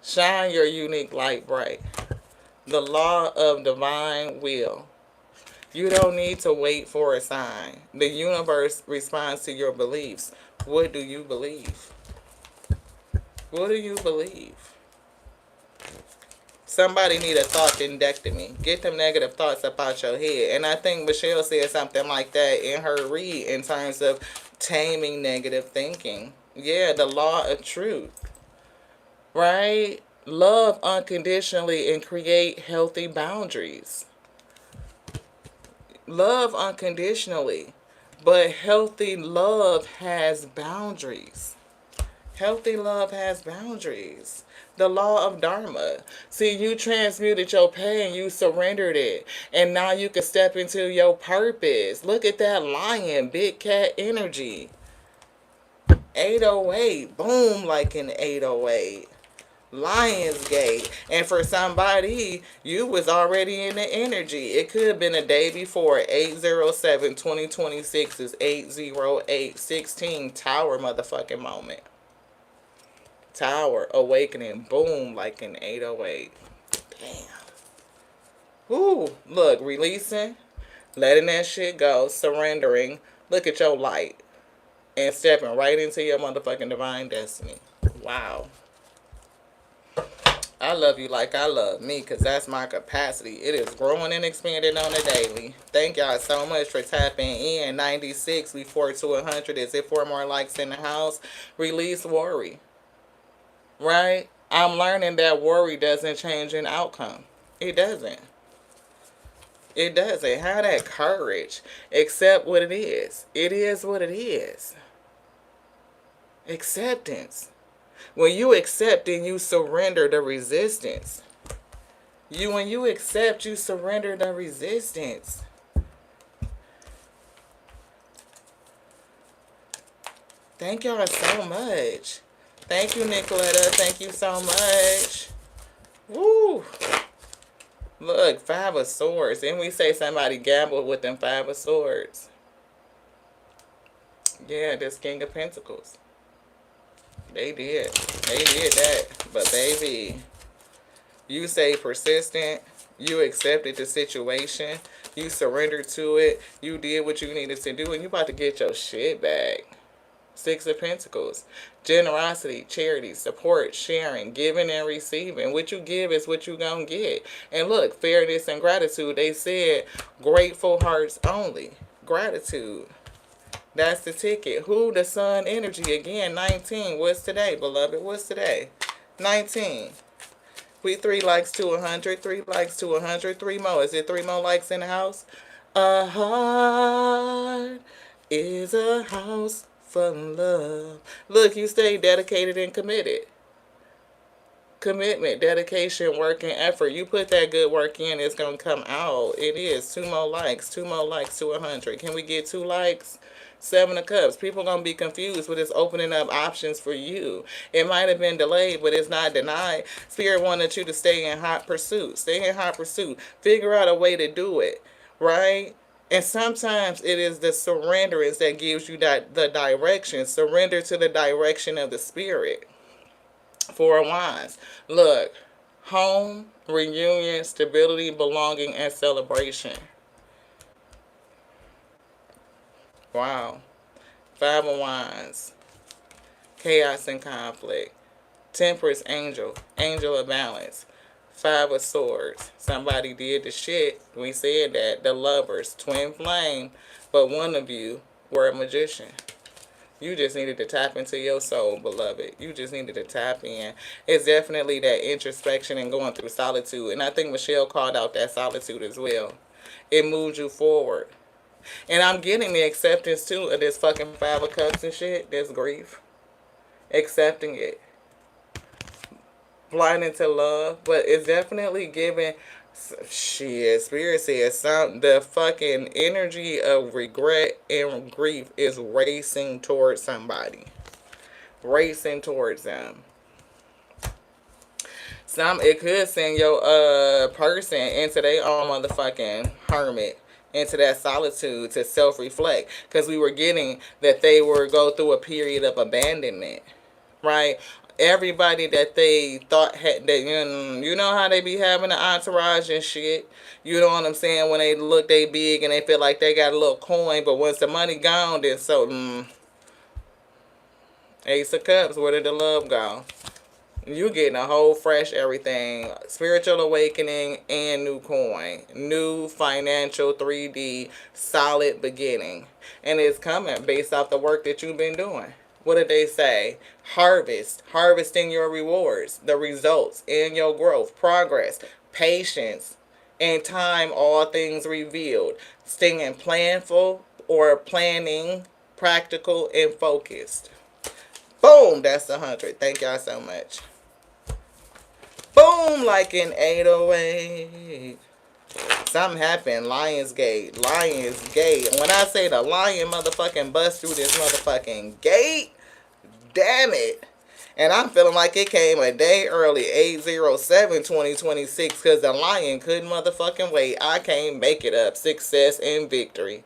Shine your unique light bright. The law of divine will. You don't need to wait for a sign. The universe responds to your beliefs. What do you believe? What do you believe? Somebody need a thoughtendectomy. Get them negative thoughts up out your head. And I think Michelle said something like that in her read in terms of taming negative thinking. Yeah, the law of truth. Right? Love unconditionally and create healthy boundaries. Love unconditionally. But healthy love has boundaries. Healthy love has boundaries. The law of Dharma. See, you transmuted your pain, you surrendered it, and now you can step into your purpose. Look at that lion, big cat energy. 808, boom, like an 808. Lionsgate. And for somebody, you was already in the energy. It could have been a day before. 807-2026 is 808-16 Tower motherfucking moment. Tower awakening, boom, like an 808. Damn. Ooh, look, releasing, letting that shit go, surrendering. Look at your light. And stepping right into your motherfucking divine destiny. Wow. I love you like I love me, because that's my capacity. It is growing and expanding on the daily. Thank y'all so much for tapping in. 96 before to 100. Is it 4 more likes in the house? Release worry. Right? I'm learning that worry doesn't change an outcome. It doesn't. It doesn't. Have that courage. Accept what it is. It is what it is. Acceptance. When you accept and you surrender the resistance. When you accept, you surrender the resistance. Thank y'all so much. Thank you, Nicoletta. Thank you so much. Woo. Look, Five of Swords. Didn't we say somebody gambled with them Five of Swords? Yeah, this King of Pentacles. They did. They did that. But baby, you stay persistent. You accepted the situation. You surrendered to it. You did what you needed to do. And you about to get your shit back. Six of Pentacles. Generosity, charity, support, sharing, giving and receiving. What you give is what you gonna get. And look, fairness and gratitude. They said grateful hearts only. Gratitude. That's the ticket. Who? The sun energy. Again, 19. What's today, beloved? What's today? 19. We 3 likes to 100. 3 likes to 100. 3 more. Is it 3 more likes in the house? A heart is a house for love. Look, you stay dedicated and committed. Commitment, dedication, work, and effort. You put that good work in, it's going to come out. It is. 2 more likes. 2 more likes to 100. Can we get 2 likes? 7 of Cups. People going to be confused, but it's opening up options for you. It might have been delayed, but it's not denied. Spirit wanted you to stay in hot pursuit. Stay in hot pursuit. Figure out a way to do it, right? And sometimes it is the surrenderance that gives you the direction. Surrender to the direction of the Spirit. 4 of Wands. Look, home, reunion, stability, belonging, and celebration. Wow. 5 of Wands. Chaos and conflict. Temperance angel. Angel of balance. 5 of Swords. Somebody did the shit. We said that. The Lovers. Twin flame. But one of you were a magician. You just needed to tap into your soul, beloved. You just needed to tap in. It's definitely that introspection and going through solitude. And I think Michelle called out that solitude as well. It moved you forward. And I'm getting the acceptance, too, of this fucking 5 of Cups and shit. This grief. Accepting it. Blinding to love. But it's definitely giving... Shit, Spirit says something. The fucking energy of regret and grief is racing towards somebody. Racing towards them. It could send your person into their own motherfucking hermit. Into that solitude to self-reflect. Because we were getting that they were go through a period of abandonment. Right? Everybody that they thought had that, you know how they be having an entourage and shit. You know what I'm saying? When they look, they big and they feel like they got a little coin, but once the money gone, then so Ace of Cups, where did the love go? You getting a whole fresh everything, spiritual awakening and new coin, new financial 3D solid beginning, and it's coming based off the work that you've been doing. What did they say? Harvesting your rewards, the results in your growth, progress, patience, and time, all things revealed. Staying planful or planning, practical, and focused. Boom, that's 100. Thank y'all so much. Boom, like in 808. Something happened. Lionsgate. Lionsgate. When I say the lion motherfucking bust through this motherfucking gate, damn it. And I'm feeling like it came a day early, 8/07/2026, because the lion couldn't motherfucking wait. I can't make it up. Success and victory.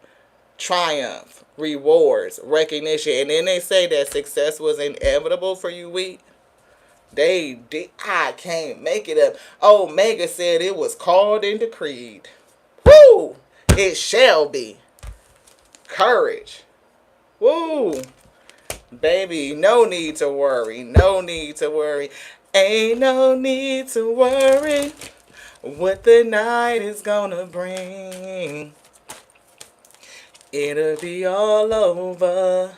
Triumph. Rewards. Recognition. And then they say that success was inevitable for you, weak. They did. I can't make it up. Omega said it was called and decreed. Woo! It shall be. Courage. Woo! Baby, no need to worry. No need to worry. Ain't no need to worry what the night is gonna bring. It'll be all over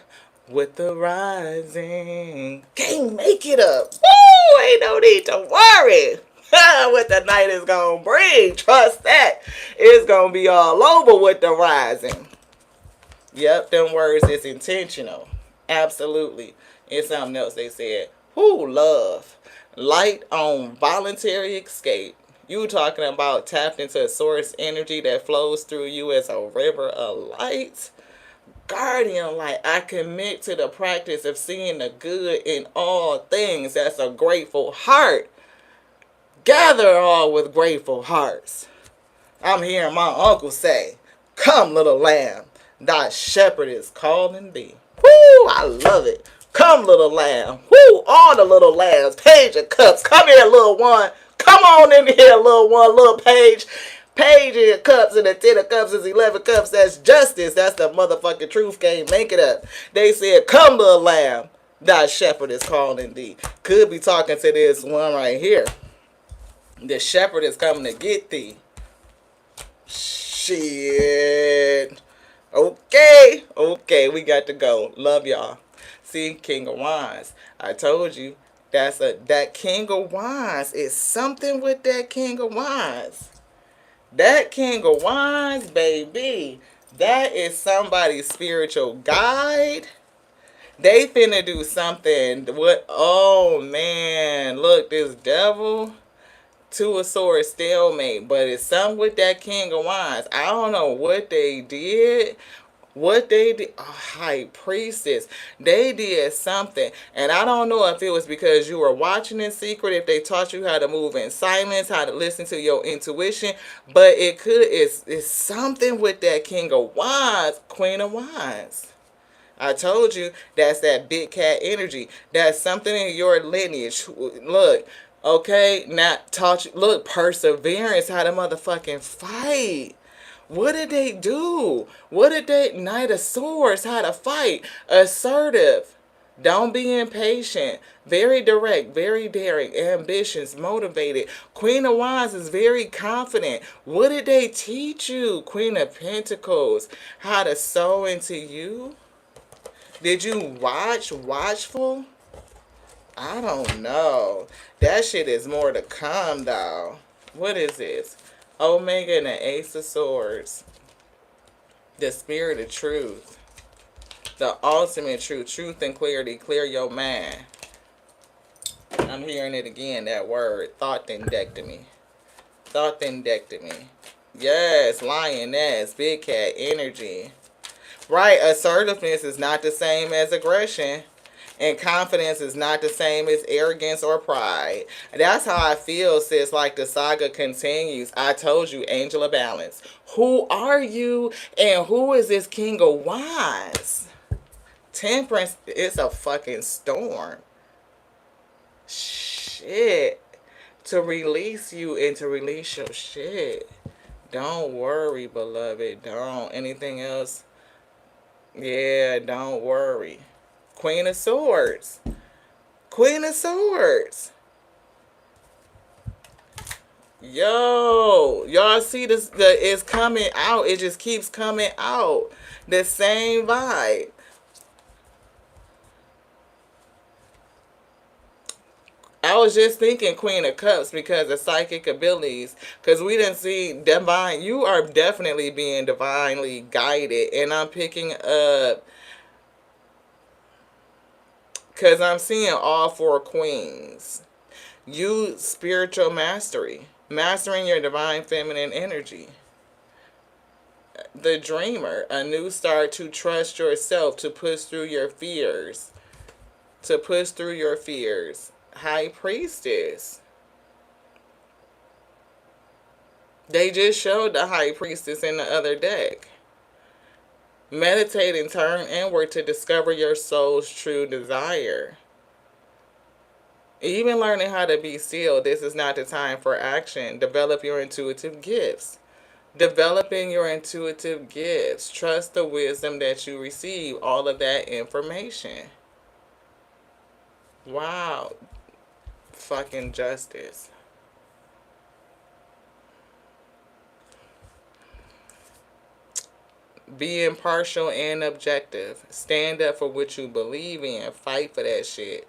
with the rising. Can't make it up. Woo! Ain't no need to worry what the night is gonna bring. Trust that. It's gonna be all over with the rising. Yep, them words is intentional. Absolutely. It's something else they said. Who love? Light on voluntary escape. You talking about tapped into a source energy that flows through you as a river of light. guardian light. I commit to the practice of seeing the good in all things. That's a grateful heart. Gather all with grateful hearts. I'm hearing my uncle say, come, little lamb, thy shepherd is calling thee. Woo, I love it. Come, little lamb. Woo, all the little lambs. Page of Cups. Come here, little one. Come on in here, little one, little Page. Page of Cups and the 10 of Cups is 11 Cups. That's justice. That's the motherfucking truth game. Make it up. They said, come, little lamb, thy shepherd is calling thee. Could be talking to this one right here. The shepherd is coming to get thee. Shit. Okay. Okay, we got to go. Love y'all. See, King of Wands. I told you, that King of Wands is something with that King of Wands. That King of Wands, baby. That is somebody's spiritual guide. They finna do something. What? Oh, man. Look, this devil. Two of Swords stalemate, but it's something with that King of Wands. I don't know what they did. What they did, oh, High Priestess, they did something, and I don't know if it was because you were watching in secret, if they taught you how to move in silence, how to listen to your intuition, but it's something with that King of Wands, Queen of Wands. I told you, that's that big cat energy. That's something in your lineage. Look. Okay, not taught you, look, perseverance, how to motherfucking fight. What did they do? What did they, Knight of Swords, how to fight. Assertive. Don't be impatient. Very direct, very daring, ambitious, motivated. Queen of Wands is very confident. What did they teach you? Queen of Pentacles, how to sow into you? Did you watchful? I don't know. That shit is more to come, though. What is this? Omega and the Ace of Swords. The spirit of truth. The ultimate truth. Truth and clarity. Clear your mind. I'm hearing it again, that word. Thought-endectomy. Thought-endectomy. Yes, lioness. Big cat energy. Right, assertiveness is not the same as aggression. And confidence is not the same as arrogance or pride. That's how I feel, sis, like the saga continues. I told you, Angel of Balance. Who are you and who is this King of Wands? Temperance is a fucking storm. Shit. To release you and to release your shit. Don't worry, beloved. Don't. Anything else? Yeah, don't worry. Queen of Swords. Queen of Swords. Yo, y'all see this? It's coming out. It just keeps coming out. The same vibe. I was just thinking Queen of Cups because of psychic abilities. Because we didn't see divine. You are definitely being divinely guided. And I'm picking up. Because I'm seeing all four queens. You spiritual mastery. Mastering your divine feminine energy. The dreamer. A new start to trust yourself. To push through your fears. To push through your fears. High Priestess. They just showed the High Priestess in the other deck. Meditate and turn inward to discover your soul's true desire. Even learning how to be still, this is not the time for action. Develop your intuitive gifts. Developing your intuitive gifts. Trust the wisdom that you receive. All of that information. Wow. Fucking justice. Be impartial and objective. Stand up for what you believe in. Fight for that shit.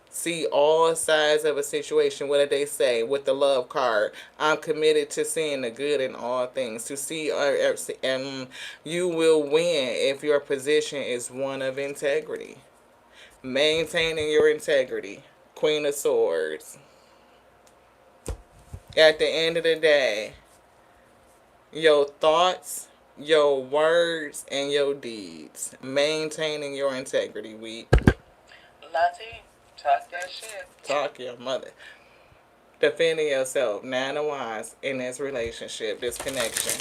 See all sides of a situation. What did they say with the love card? I'm committed to seeing the good in all things. To see, and you will win if your position is one of integrity. Maintaining your integrity. Queen of Swords. At the end of the day, your thoughts your words and your deeds. Maintaining your integrity, week. Latte, talk that shit. Talk your mother. Defending yourself, Nine of Wands, in this relationship, this connection.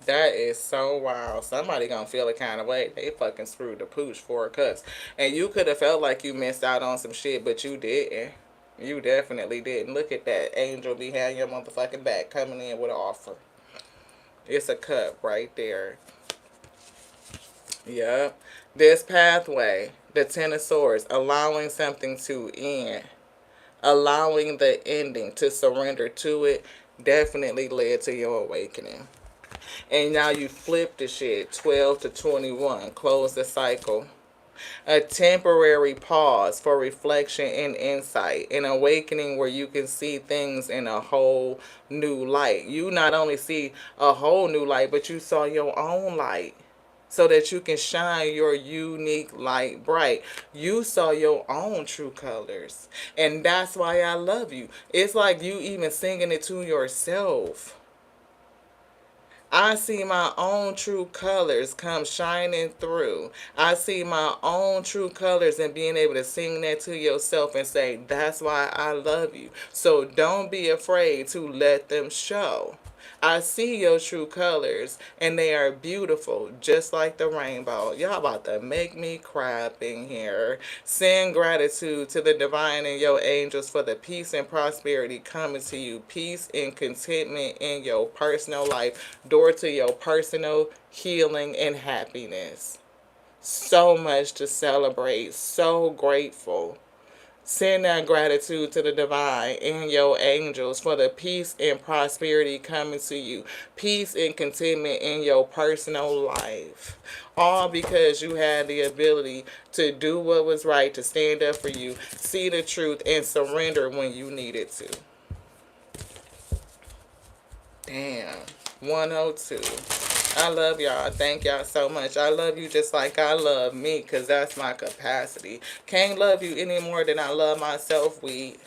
That is so wild. Somebody gonna feel a kind of way. They fucking screwed the pooch 4 cups. And you could have felt like you missed out on some shit, but you didn't. You definitely didn't. Look at that angel behind your motherfucking back coming in with an offer. It's a cup right there. Yep. This pathway, the Ten of Swords, allowing something to end, allowing the ending to surrender to it, definitely led to your awakening. And now you flip the shit. 12 to 21. Close the cycle. A temporary pause for reflection and insight. An awakening where you can see things in a whole new light. You not only see a whole new light, but you saw your own light. So that you can shine your unique light bright. You saw your own true colors. And that's why I love you. It's like you even singing it to yourself. I see my own true colors come shining through. I see my own true colors, and being able to sing that to yourself and say, that's why I love you. So don't be afraid to let them show. I see your true colors, and they are beautiful, just like the rainbow. Y'all about to make me cry up in here. Send gratitude to the divine and your angels for the peace and prosperity coming to you. Peace and contentment in your personal life. Door to your personal healing and happiness. So much to celebrate. So grateful. Send that gratitude to the divine and your angels for the peace and prosperity coming to you. Peace and contentment in your personal life. All because you had the ability to do what was right, to stand up for you, see the truth, and surrender when you needed to. Damn. 102. I love y'all. Thank y'all so much. I love you just like I love me, because that's my capacity. Can't love you any more than I love myself, weed.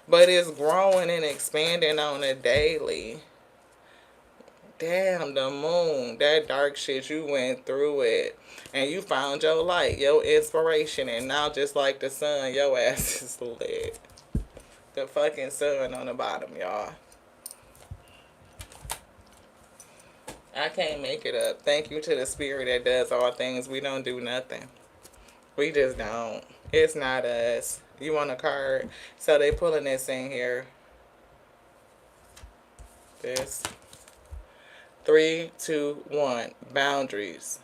But it's growing and expanding on a daily. Damn, the moon. That dark shit, you went through it. And you found your light, your inspiration. And now just like the sun, your ass is lit. The fucking sun on the bottom, y'all. I can't make it up. Thank you to the spirit that does all things. We don't do nothing. We just don't. It's not us. You want a card? So they pulling this in here. This. 3, 2, 1. Boundaries.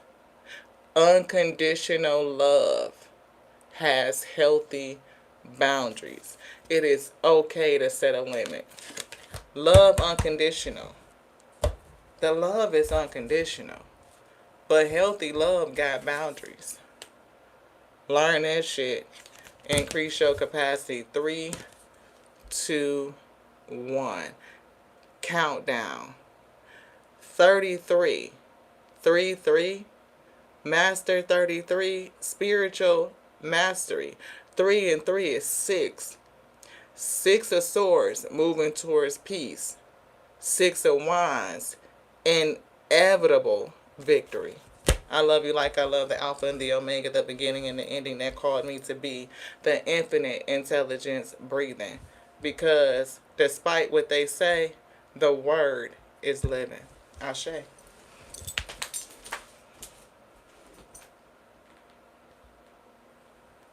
Unconditional love has healthy boundaries. It is okay to set a limit. Love unconditional. The love is unconditional. But healthy love got boundaries. Learn that shit. Increase your capacity. 3, 2, 1. Countdown. 33. 3, 3. Master 33. Spiritual mastery. 3 and 3 is 6. 6 of Swords, moving towards peace. 6 of Wands, inevitable victory. I love you like I love the Alpha and the Omega, the beginning and the ending that called me to be the infinite intelligence breathing. Because despite what they say, the word is living. Ashe.